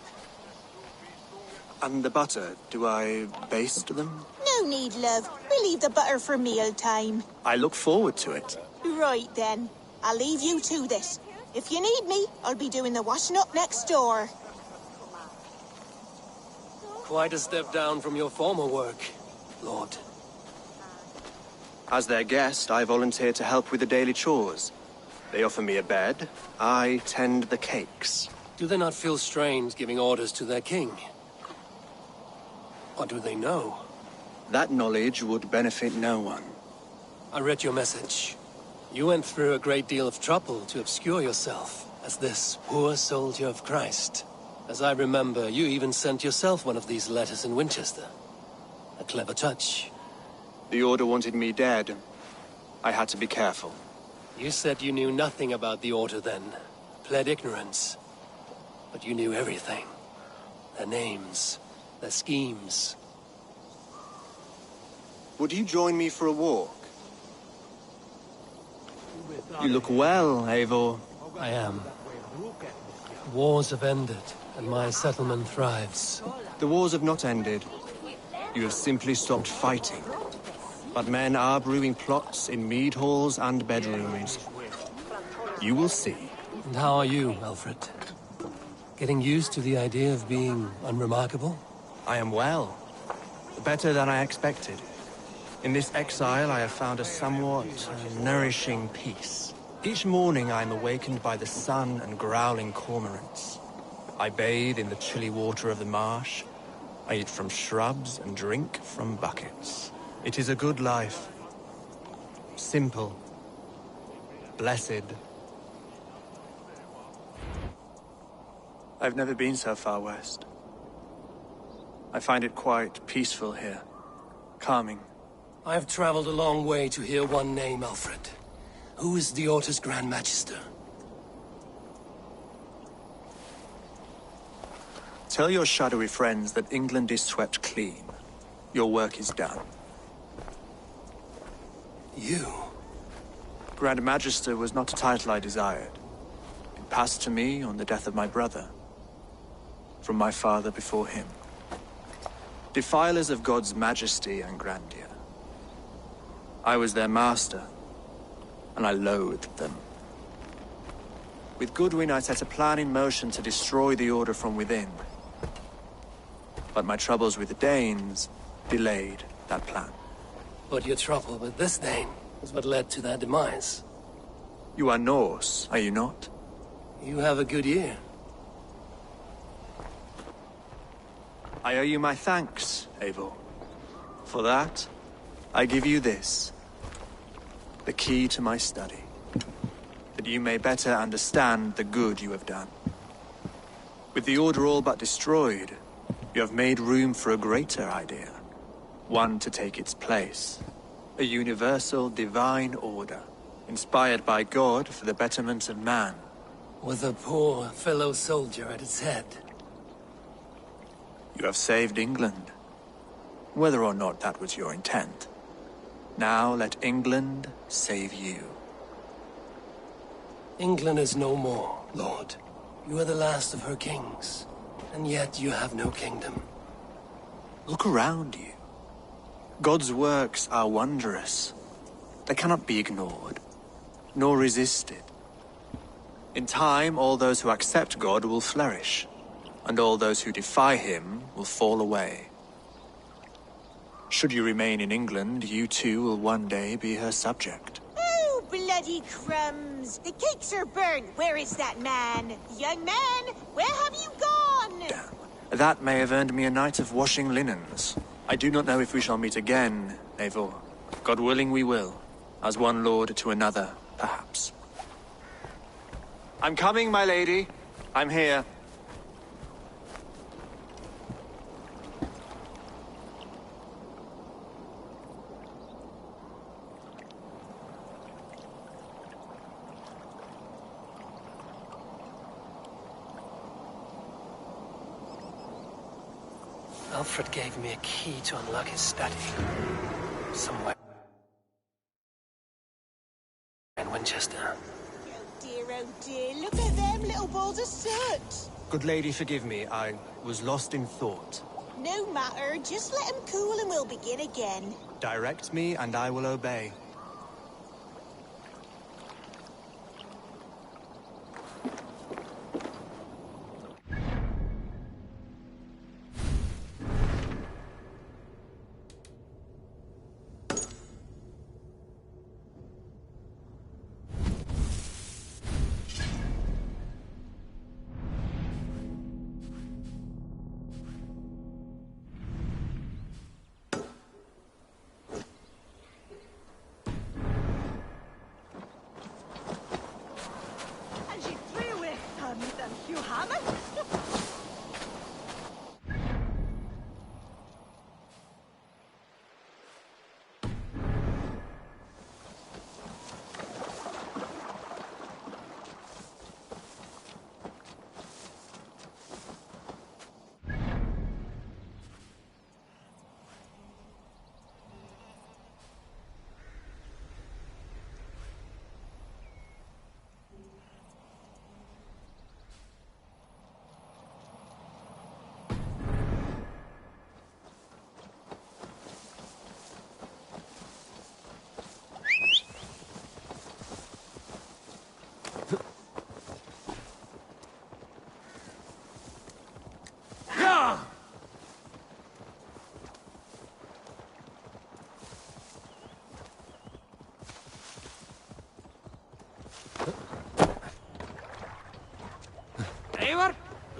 And the butter, do I baste them? No need, love. We'll leave the butter for meal time. I look forward to it. Right then. I'll leave you to this. If you need me, I'll be doing the washing up next door. Quite a step down from your former work, Lord. As their guest, I volunteer to help with the daily chores. They offer me a bed. I tend the cakes. Do they not feel strange giving orders to their king? Or do they know? That knowledge would benefit no one. I read your message. You went through a great deal of trouble to obscure yourself as this poor soldier of Christ. As I remember, you even sent yourself one of these letters in Winchester. A clever touch. The Order wanted me dead. I had to be careful. You said you knew nothing about the Order then. Pled ignorance. But you knew everything. Their names, their schemes. Would you join me for a walk? You look well, Eivor. I am. Wars have ended, and my settlement thrives. The wars have not ended. You have simply stopped fighting. But men are brewing plots in mead halls and bedrooms. You will see. And how are you, Alfred? Getting used to the idea of being unremarkable? I am well. Better than I expected. In this exile, I have found a somewhat nourishing peace. Each morning, I am awakened by the sun and growling cormorants. I bathe in the chilly water of the marsh. I eat from shrubs and drink from buckets. It is a good life. Simple. Blessed. I've never been so far west. I find it quite peaceful here. Calming. I have traveled a long way to hear one name, Alfred. Who is the Orta's Grand Magister? Tell your shadowy friends that England is swept clean. Your work is done. You? Grand Magister was not a title I desired. It passed to me on the death of my brother. From my father before him. Defilers of God's majesty and grandeur. I was their master, and I loathed them. With Goodwin, I set a plan in motion to destroy the Order from within. But my troubles with the Danes delayed that plan. But your trouble with this name is what led to their demise. You are Norse, are you not? You have a good ear. I owe you my thanks, Eivor. For that, I give you this. The key to my study. That you may better understand the good you have done. With the Order all but destroyed, you have made room for a greater idea. One to take its place. A universal divine order, inspired by God for the betterment of man. With a poor fellow soldier at its head. You have saved England, whether or not that was your intent. Now let England save you. England is no more, Lord. You are the last of her kings, and yet you have no kingdom. Look around you. God's works are wondrous. They cannot be ignored, nor resisted. In time, all those who accept God will flourish, and all those who defy him will fall away. Should you remain in England, you too will one day be her subject. Oh, bloody crumbs! The cakes are burnt! Where is that man? Young man, where have you gone? Damn. That may have earned me a night of washing linens. I do not know if we shall meet again, Eivor. God willing we will. As one lord to another, perhaps. I'm coming, my lady. I'm here. Alfred gave me a key to unlock his study. Somewhere in Winchester. Oh dear, look at them little balls of soot! Good lady, forgive me. I was lost in thought. No matter, just let them cool and we'll begin again. Direct me and I will obey.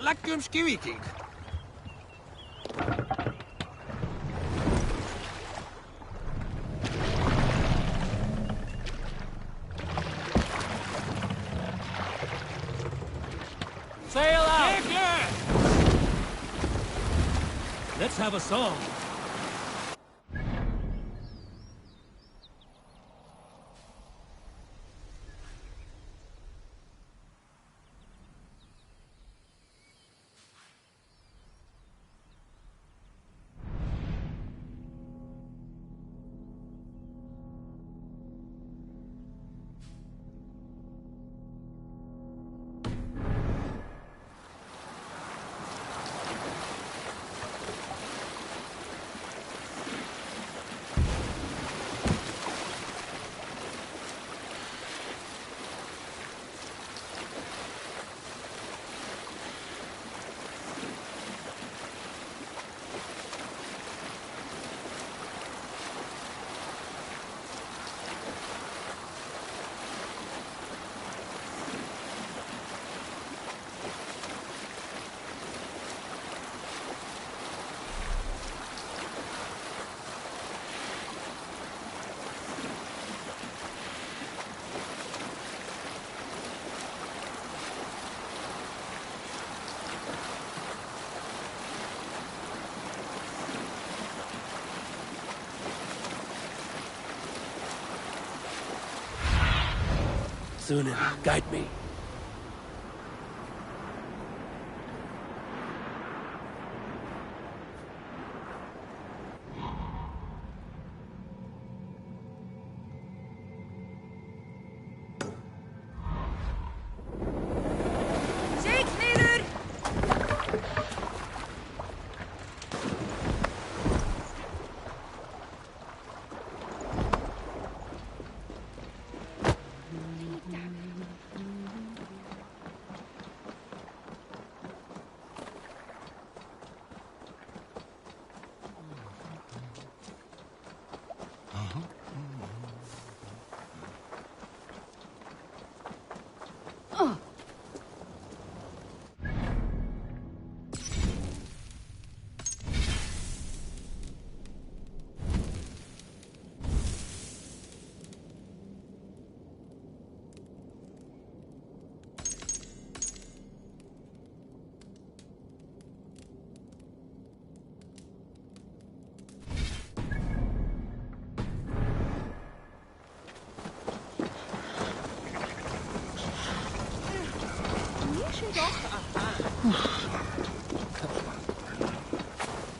Leggjum skývíking. Sail out! Yeah! Let's have a song. Sunan, guide me.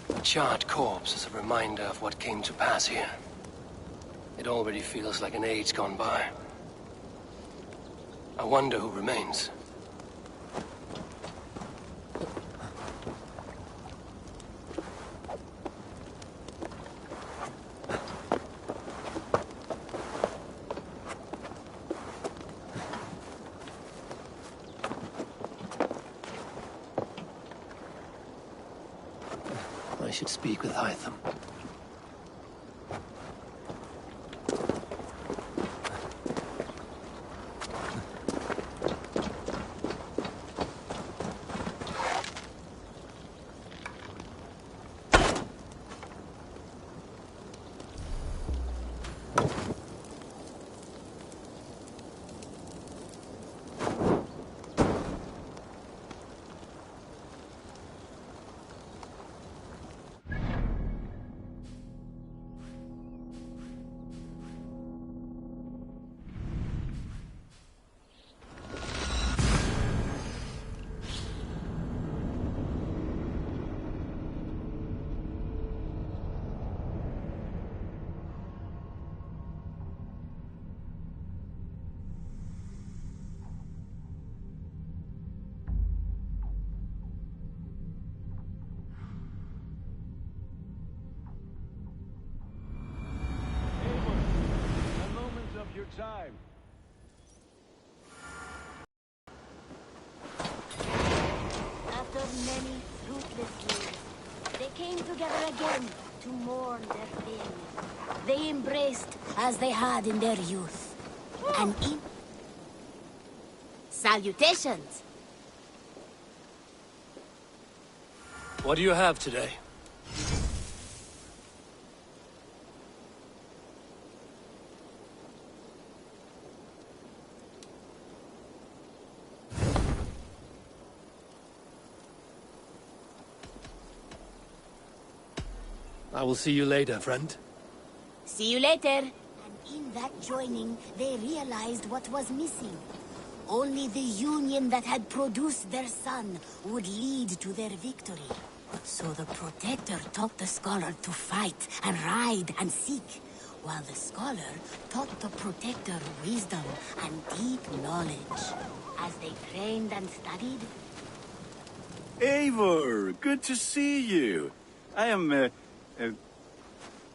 The charred corpse is a reminder of what came to pass here. It already feels like an age gone by. I wonder who remains. I should speak with Hytham. Time. After many fruitless years, they came together again to mourn their failure. They embraced as they had in their youth. And Salutations! What do you have today? I will see you later, friend. See you later. And in that joining, they realized what was missing. Only the union that had produced their son would lead to their victory. So the Protector taught the Scholar to fight and ride and seek, while the Scholar taught the Protector wisdom and deep knowledge. As they trained and studied... Eivor, good to see you. I am,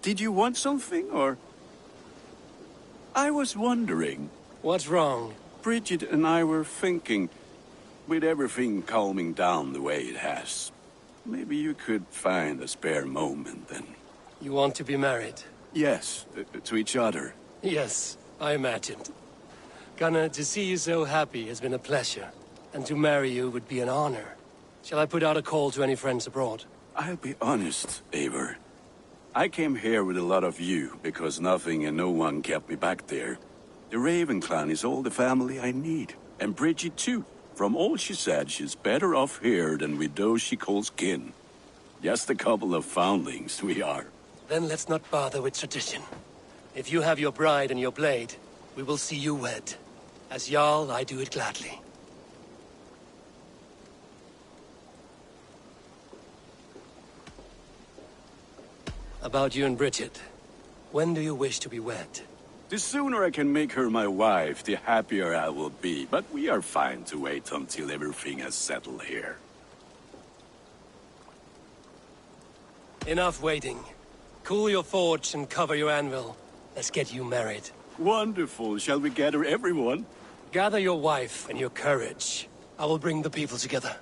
did you want something, or...? I was wondering... What's wrong? Bridget and I were thinking, with everything calming down the way it has, maybe you could find a spare moment and... You want to be married? Yes, to each other. Yes, I imagined. Gunnar, to see you so happy has been a pleasure, and to marry you would be an honor. Shall I put out a call to any friends abroad? I'll be honest, Eivor. I came here with a lot of you, because nothing and no one kept me back there. The Raven clan is all the family I need. And Bridget too. From all she said, she's better off here than with those she calls kin. Just a couple of foundlings we are. Then let's not bother with tradition. If you have your bride and your blade, we will see you wed. As Jarl, I do it gladly. About you and Bridget. When do you wish to be wed? The sooner I can make her my wife, the happier I will be. But we are fine to wait until everything has settled here. Enough waiting. Cool your forge and cover your anvil. Let's get you married. Wonderful. Shall we gather everyone? Gather your wife and your courage. I will bring the people together.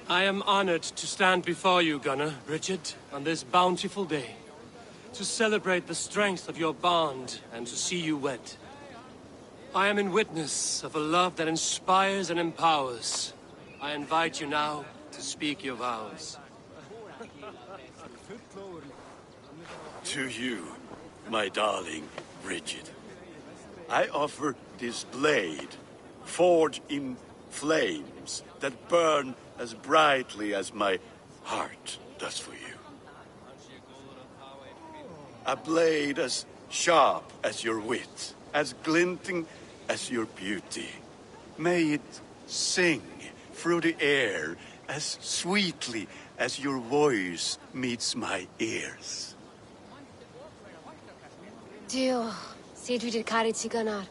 I am honored to stand before you, Gunnar, Bridget, on this bountiful day, to celebrate the strength of your bond and to see you wed. I am in witness of a love that inspires and empowers. I invite you now to speak your vows. To you, my darling Bridget, I offer this blade, forged in flames that burn as brightly as my heart does for you. A blade as sharp as your wit, as glinting as your beauty. May it sing through the air as sweetly as your voice meets my ears. Dio, syd fi 'di caru ti Gunnar.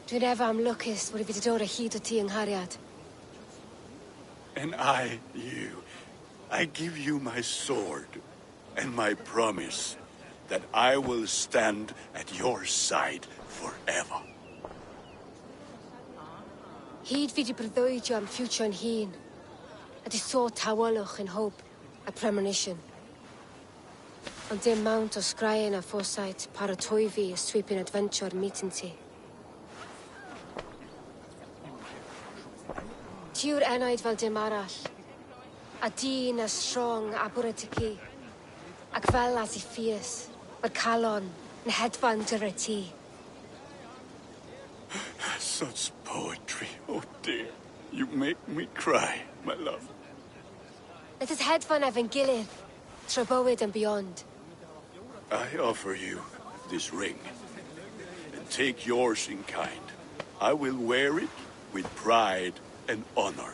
Dwi'n efo am lwcus bod fi 'di dod o hyd o ti yng nghariad. And I, you, I give you my sword and my promise that I will stand at your side forever. Hyd fi 'di breuddwydio am ffiwtio'n hun, a di sôn tawelwch in hope a premonition. Ond dim mount o sgraen a foresight paratoi fi a sweeping adventure meeting ti. Tiw'r enaid fel dim arall, a dyn as strong a bwrdd y ci, ac fel as I fierce, mae'r calon yn hedfan dyr ti. Such poetry, oh dear. You make me cry, my love. Let us hedfan efo'n gilydd, tro bywyd and beyond. I offer you this ring, and take yours in kind. I will wear it with pride and honor,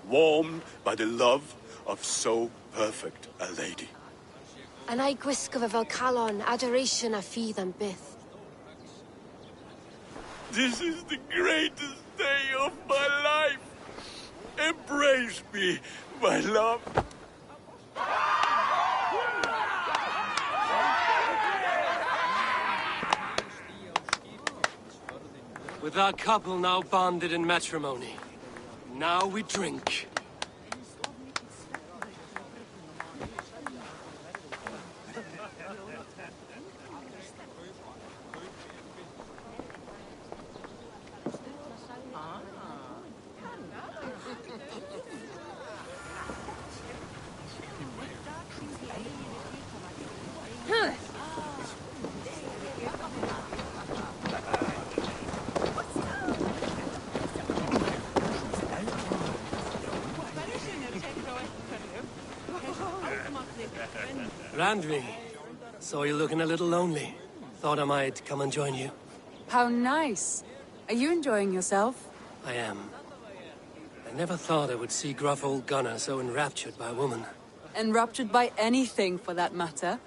warmed by the love of so perfect a lady. And I gwisgo fe fel calon, adoration a ffydd am byth. This is the greatest day of my life. Embrace me, my love. With our couple now bonded in matrimony, now we drink. Randvi, saw you looking a little lonely. Thought I might come and join you. How nice. Are you enjoying yourself? I am. I never thought I would see gruff old Gunnar so enraptured by a woman. Enraptured by anything, for that matter.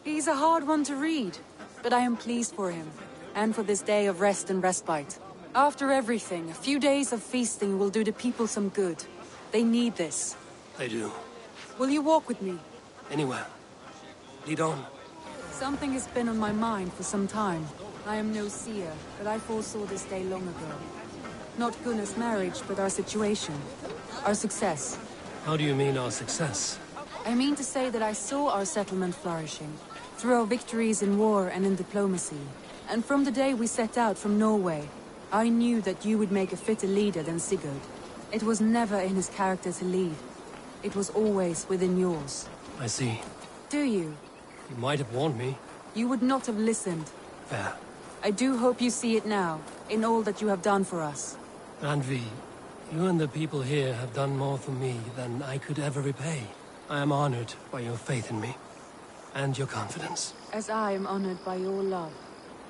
He's a hard one to read, but I am pleased for him, and for this day of rest and respite. After everything, a few days of feasting will do the people some good. They need this. They do. Will you walk with me? Anywhere. Lead on. Something has been on my mind for some time. I am no seer, but I foresaw this day long ago. Not Gunnar's marriage, but our situation. Our success. How do you mean our success? I mean to say that I saw our settlement flourishing, through our victories in war and in diplomacy. And from the day we set out from Norway, I knew that you would make a fitter leader than Sigurd. It was never in his character to lead. It was always within yours. I see. Do you? You might have warned me. You would not have listened. Fair. I do hope you see it now, in all that you have done for us. Randvi, you and the people here have done more for me than I could ever repay. I am honored by your faith in me, and your confidence. As I am honored by your love.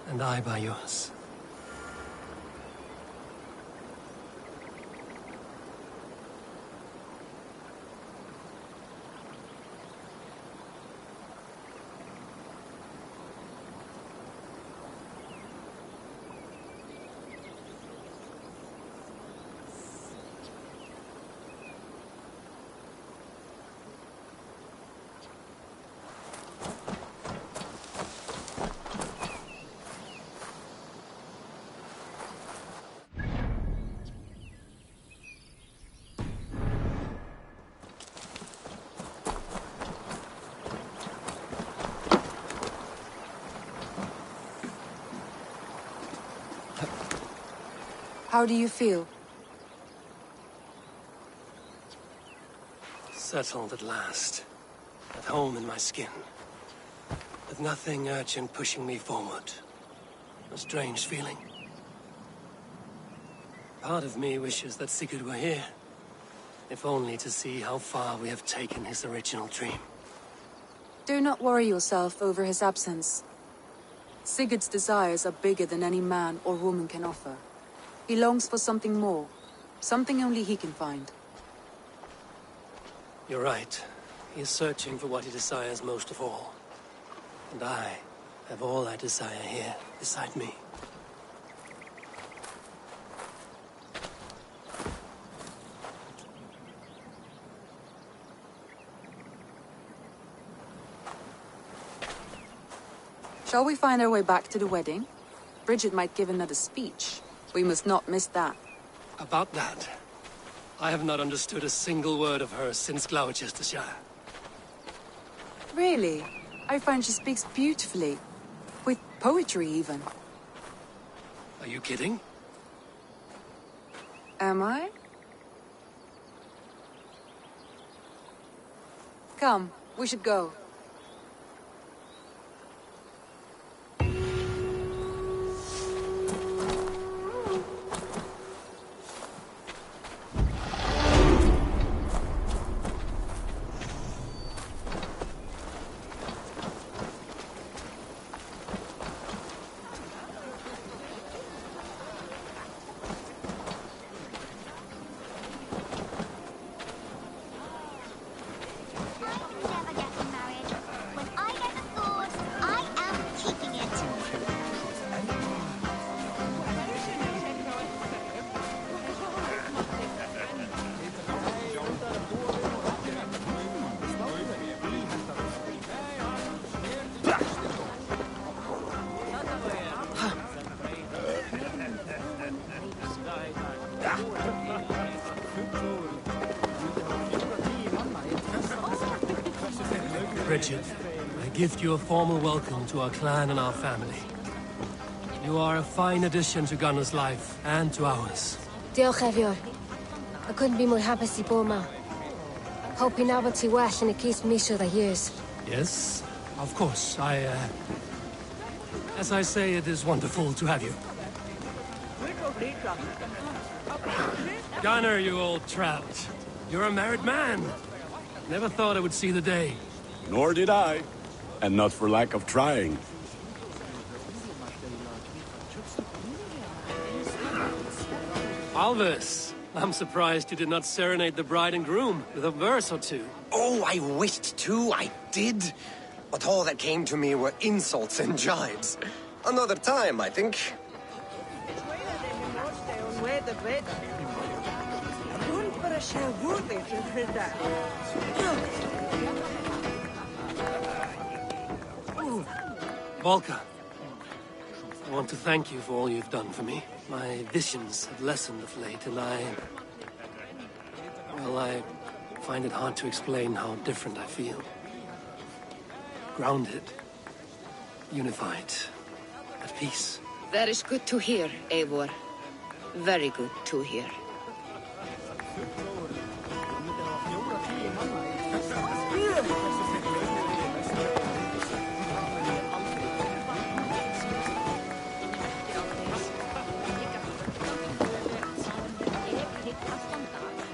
And I by yours. How do you feel? Settled at last. At home in my skin. With nothing urgent pushing me forward. A strange feeling. Part of me wishes that Sigurd were here. If only to see how far we have taken his original dream. Do not worry yourself over his absence. Sigurd's desires are bigger than any man or woman can offer. He longs for something more. Something only he can find. You're right. He is searching for what he desires most of all. And I have all I desire here beside me. Shall we find our way back to the wedding? Bridget might give another speech. We must not miss that. About that, I have not understood a single word of hers since Gloucestershire. Really? I find she speaks beautifully. With poetry, even. Are you kidding? Am I? Come, we should go. Bridget, I gift you a formal welcome to our clan and our family. You are a fine addition to Gunna's life, and to ours. Diolch Evior. I couldn't be more happy to be ma. Hoping now to well and it keeps me sure the years. Yes, of course. As I say, it is wonderful to have you. Gunnar, you old trout. You're a married man. Never thought I would see the day. Nor did I. And not for lack of trying. Alvis, I'm surprised you did not serenade the bride and groom with a verse or two. Oh, I wished to, I did. But all that came to me were insults and jibes. Another time, I think. Volka, I want to thank you for all you've done for me. My visions have lessened of late, and I find it hard to explain how different I feel. Grounded, unified, at peace. That is good to hear, Eivor. Very good to hear.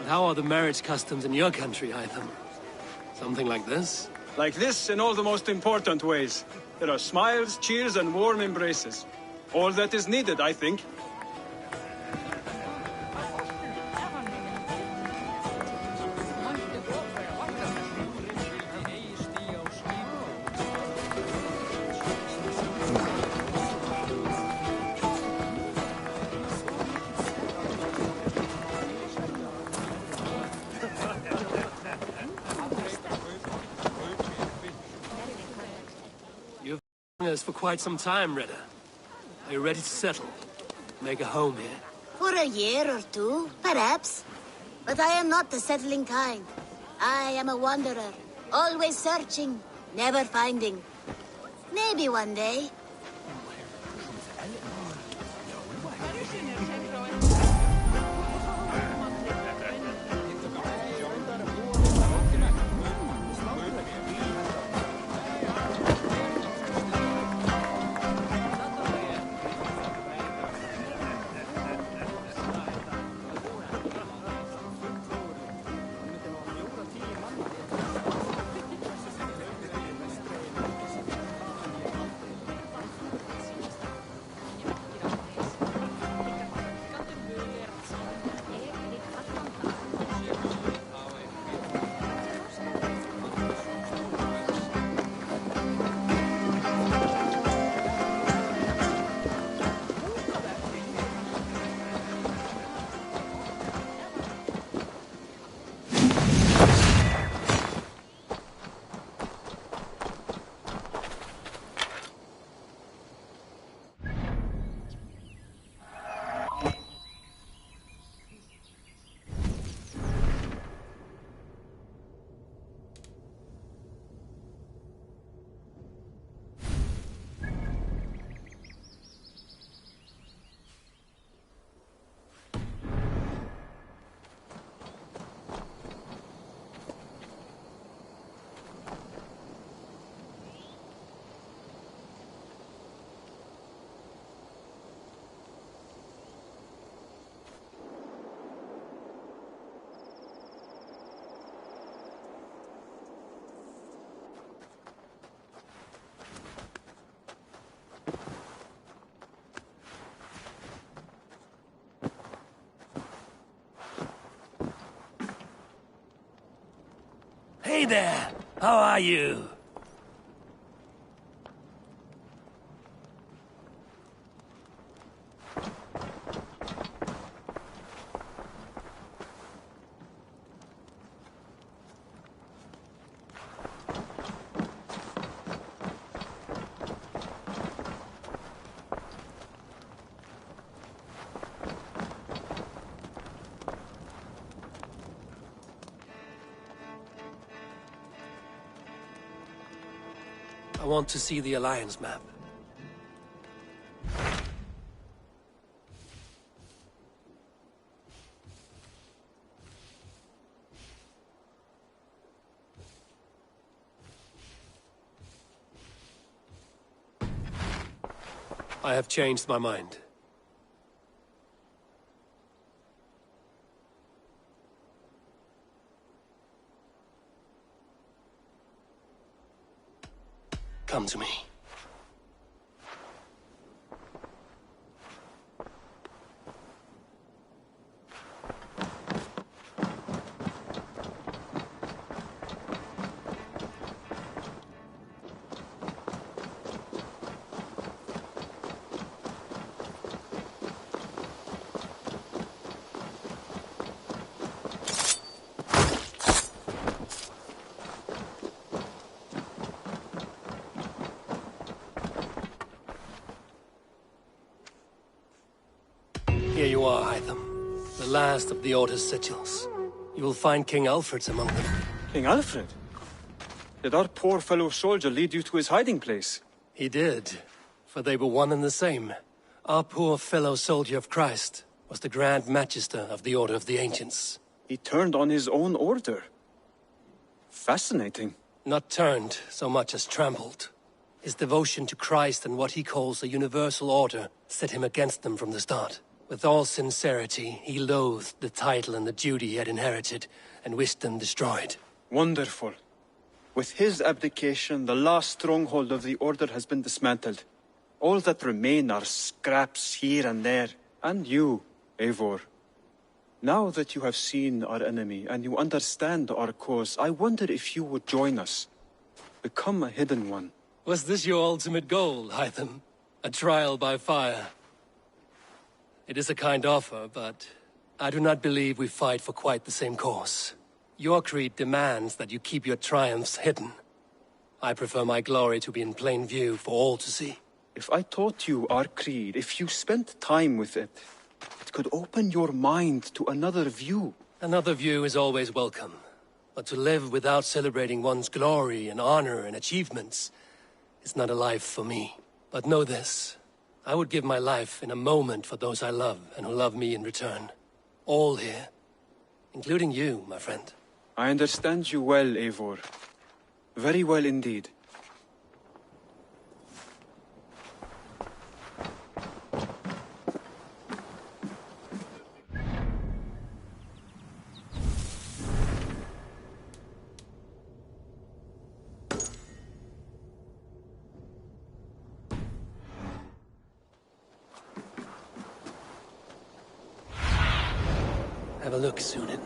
How are the marriage customs in your country, Hytham? Something like this? Like this in all the most important ways. There are smiles, cheers, and warm embraces. All that is needed, I think. Us for quite some time, Rita. Are you ready to settle? Make a home here? For a year or two, perhaps. But I am not the settling kind. I am a wanderer, always searching, never finding. Maybe one day. Hey there! How are you? I want to see the Alliance map. I have changed my mind. Come to me. Here you are, Hytham. The last of the Order's sigils. You will find King Alfred's among them. King Alfred? Did our poor fellow soldier lead you to his hiding place? He did, for they were one and the same. Our poor fellow soldier of Christ was the Grand Magister of the Order of the Ancients. He turned on his own order. Fascinating. Not turned so much as trampled. His devotion to Christ and what he calls a universal order set him against them from the start. With all sincerity, he loathed the title and the duty he had inherited, and wished them destroyed. Wonderful. With his abdication, the last stronghold of the Order has been dismantled. All that remain are scraps here and there. And you, Eivor. Now that you have seen our enemy, and you understand our cause, I wonder if you would join us. Become a hidden one. Was this your ultimate goal, Hytham? A trial by fire? It is a kind offer, but I do not believe we fight for quite the same cause. Your creed demands that you keep your triumphs hidden. I prefer my glory to be in plain view for all to see. If I taught you our creed, if you spent time with it, it could open your mind to another view. Another view is always welcome. But to live without celebrating one's glory and honor and achievements is not a life for me. But know this. I would give my life in a moment for those I love and who love me in return. All here. Including you, my friend. I understand you well, Eivor. Very well indeed. Have a look, Sunan.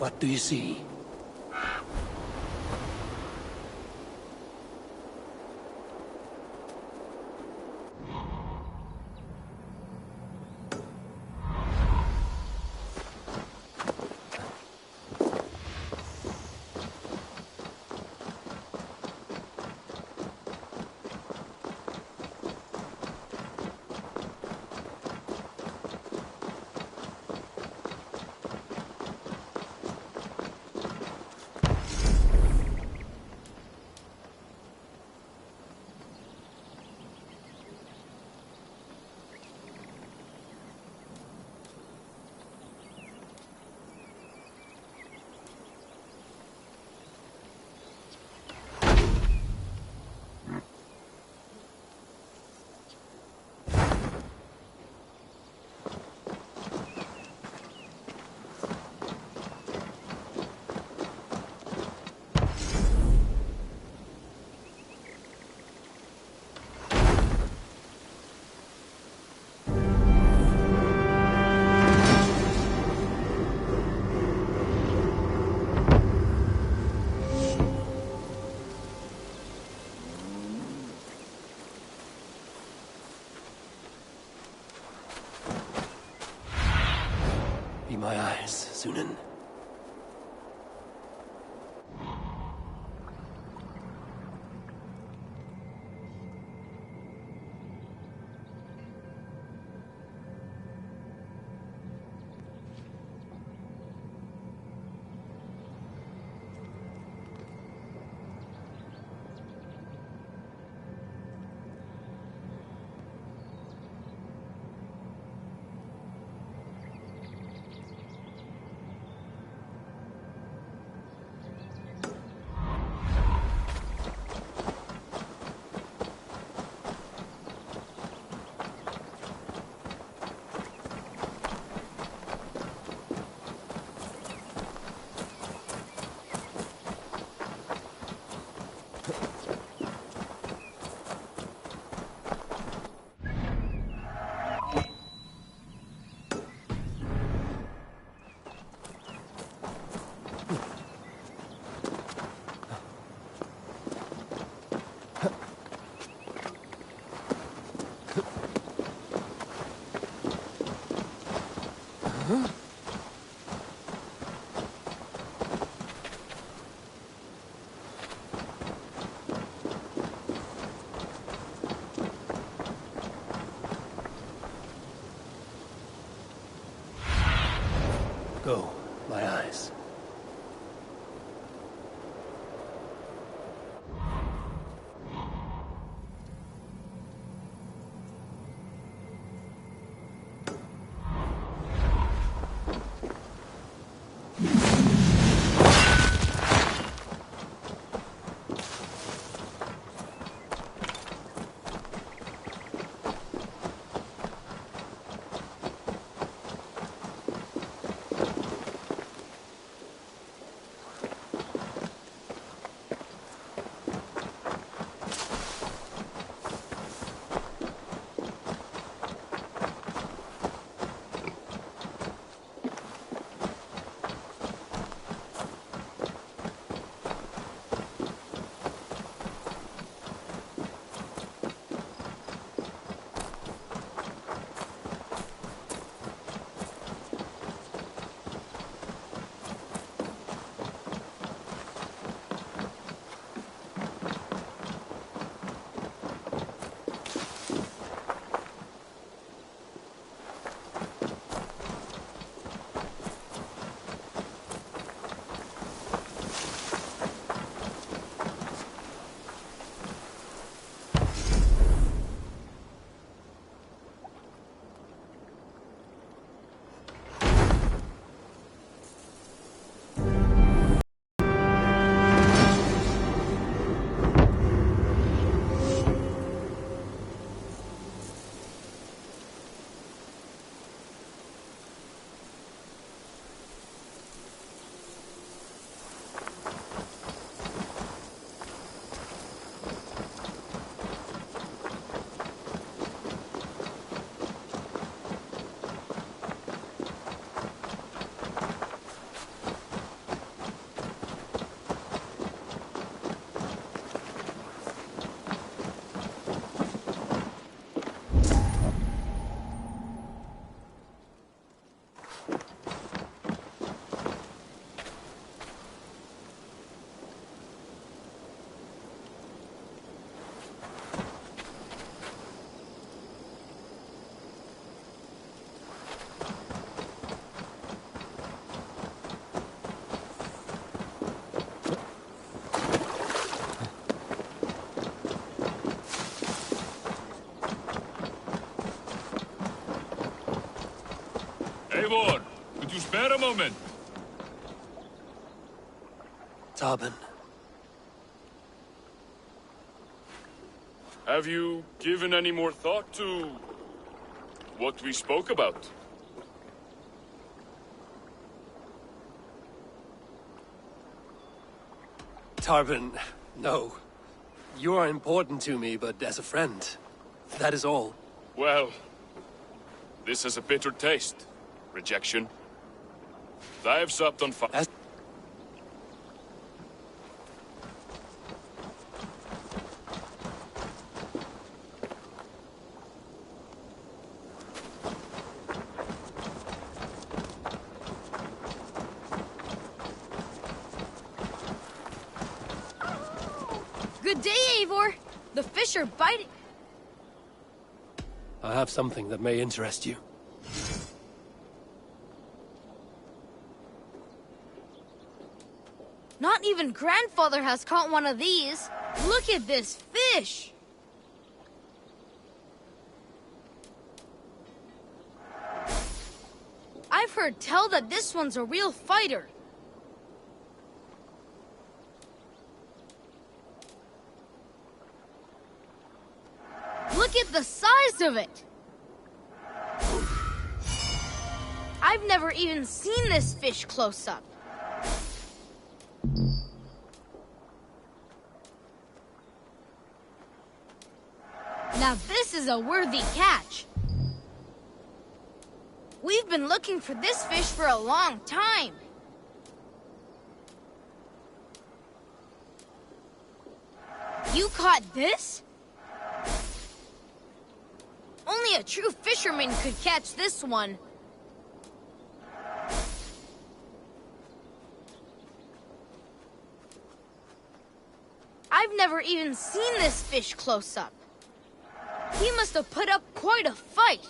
What do you see? my eyes, Sunan. Go, my eyes. Eivor, could you spare a moment? Tarban. Have you given any more thought to what we spoke about? Tarban, no. You are important to me, but as a friend. That is all. Well, this has a bitter taste. Rejection. I have supped on fire. Eivor? The fish are biting... I have something that may interest you. Not even Grandfather has caught one of these. Look at this fish! I've heard tell that this one's a real fighter. Look at the size of it! I've never even seen this fish close up. Now this is a worthy catch. We've been looking for this fish for a long time. You caught this? Only a true fisherman could catch this one. I've never even seen this fish close up. He must have put up quite a fight.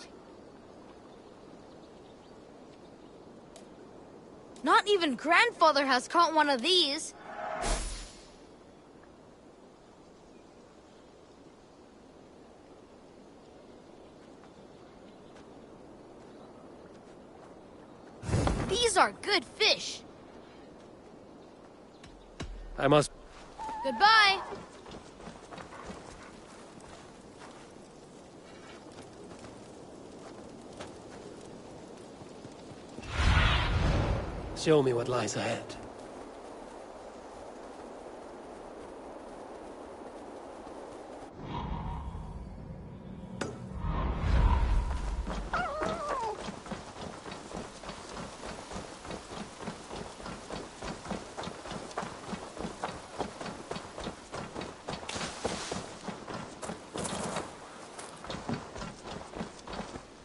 Not even Grandfather has caught one of these. These are good fish. I must... Goodbye. Show me what lies ahead.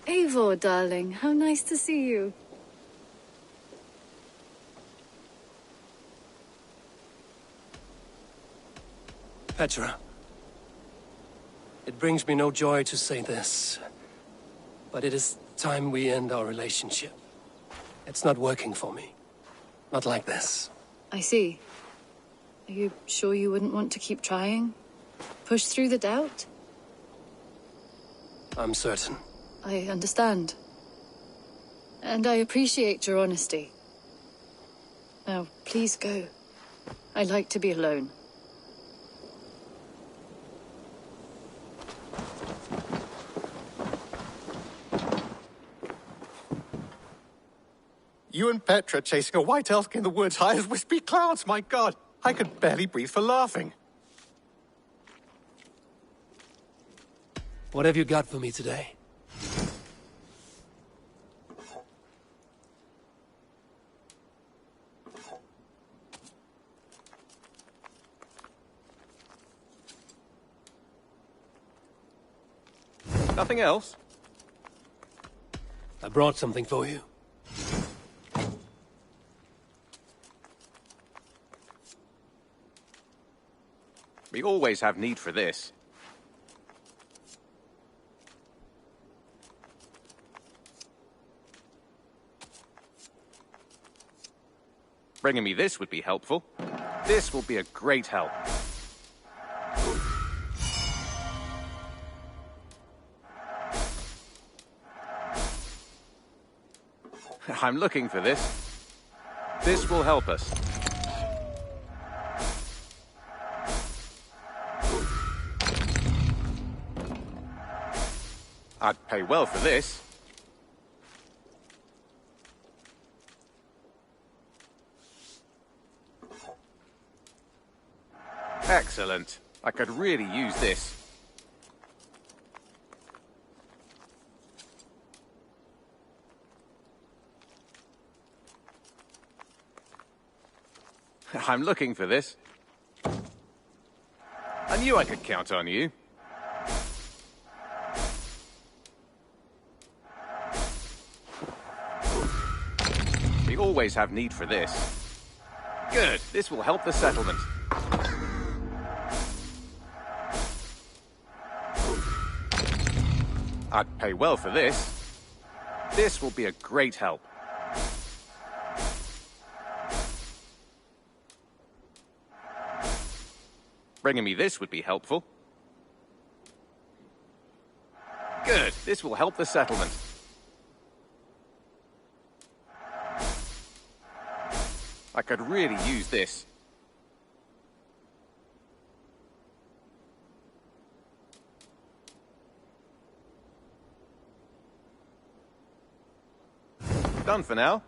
Eivor, darling, how nice to see you. Petra, it brings me no joy to say this, but it is time we end our relationship. It's not working for me. Not like this. I see. Are you sure you wouldn't want to keep trying? Push through the doubt? I'm certain. I understand. And I appreciate your honesty. Now, please go. I like to be alone. You and Petra chasing a white elk in the woods high as wispy clouds, my god! I could barely breathe for laughing. What have you got for me today? Nothing else? I brought something for you. We always have need for this. Bringing me this would be helpful. This will be a great help. I'm looking for this. This will help us. I'd pay well for this. Excellent. I could really use this. I'm looking for this. I knew I could count on you. We always have need for this. Good. This will help the settlement. I'd pay well for this. This will be a great help. Bringing me this would be helpful. Good. This will help the settlement. I could really use this. Done for now.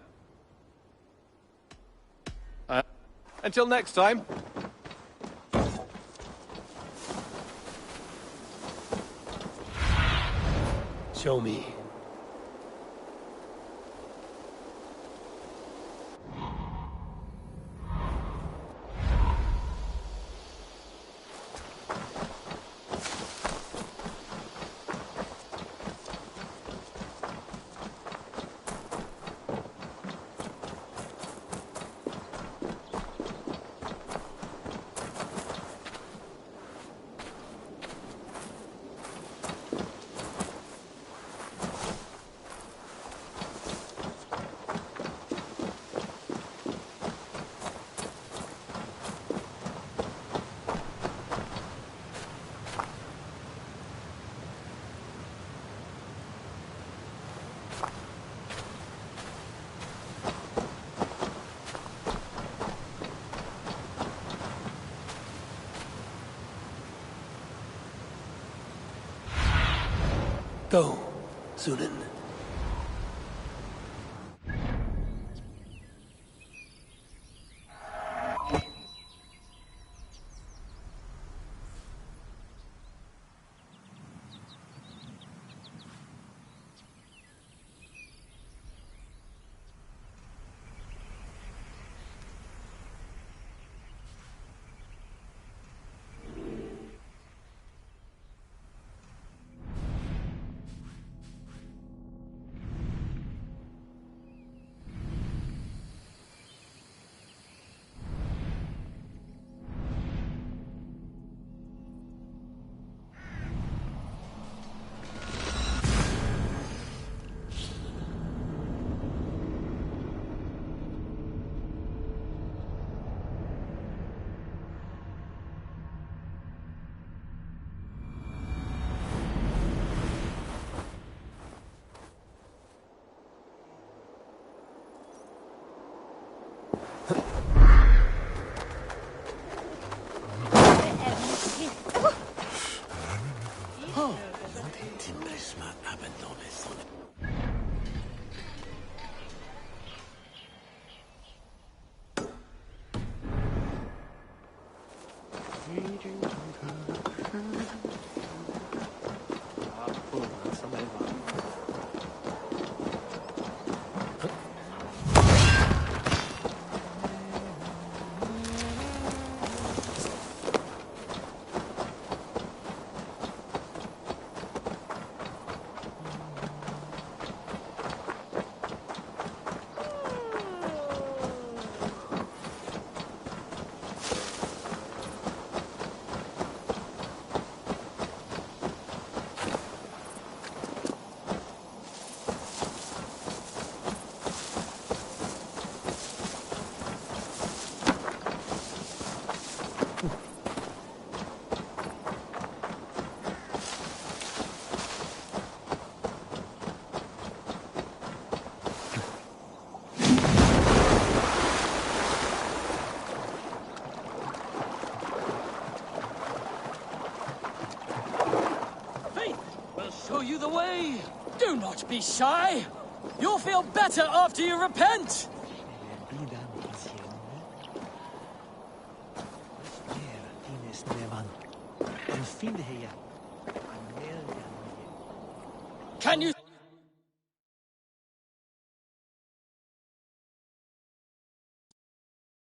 Until next time. Show me. Go, Sunan. You the way. Do not be shy. You'll feel better after you repent. Can you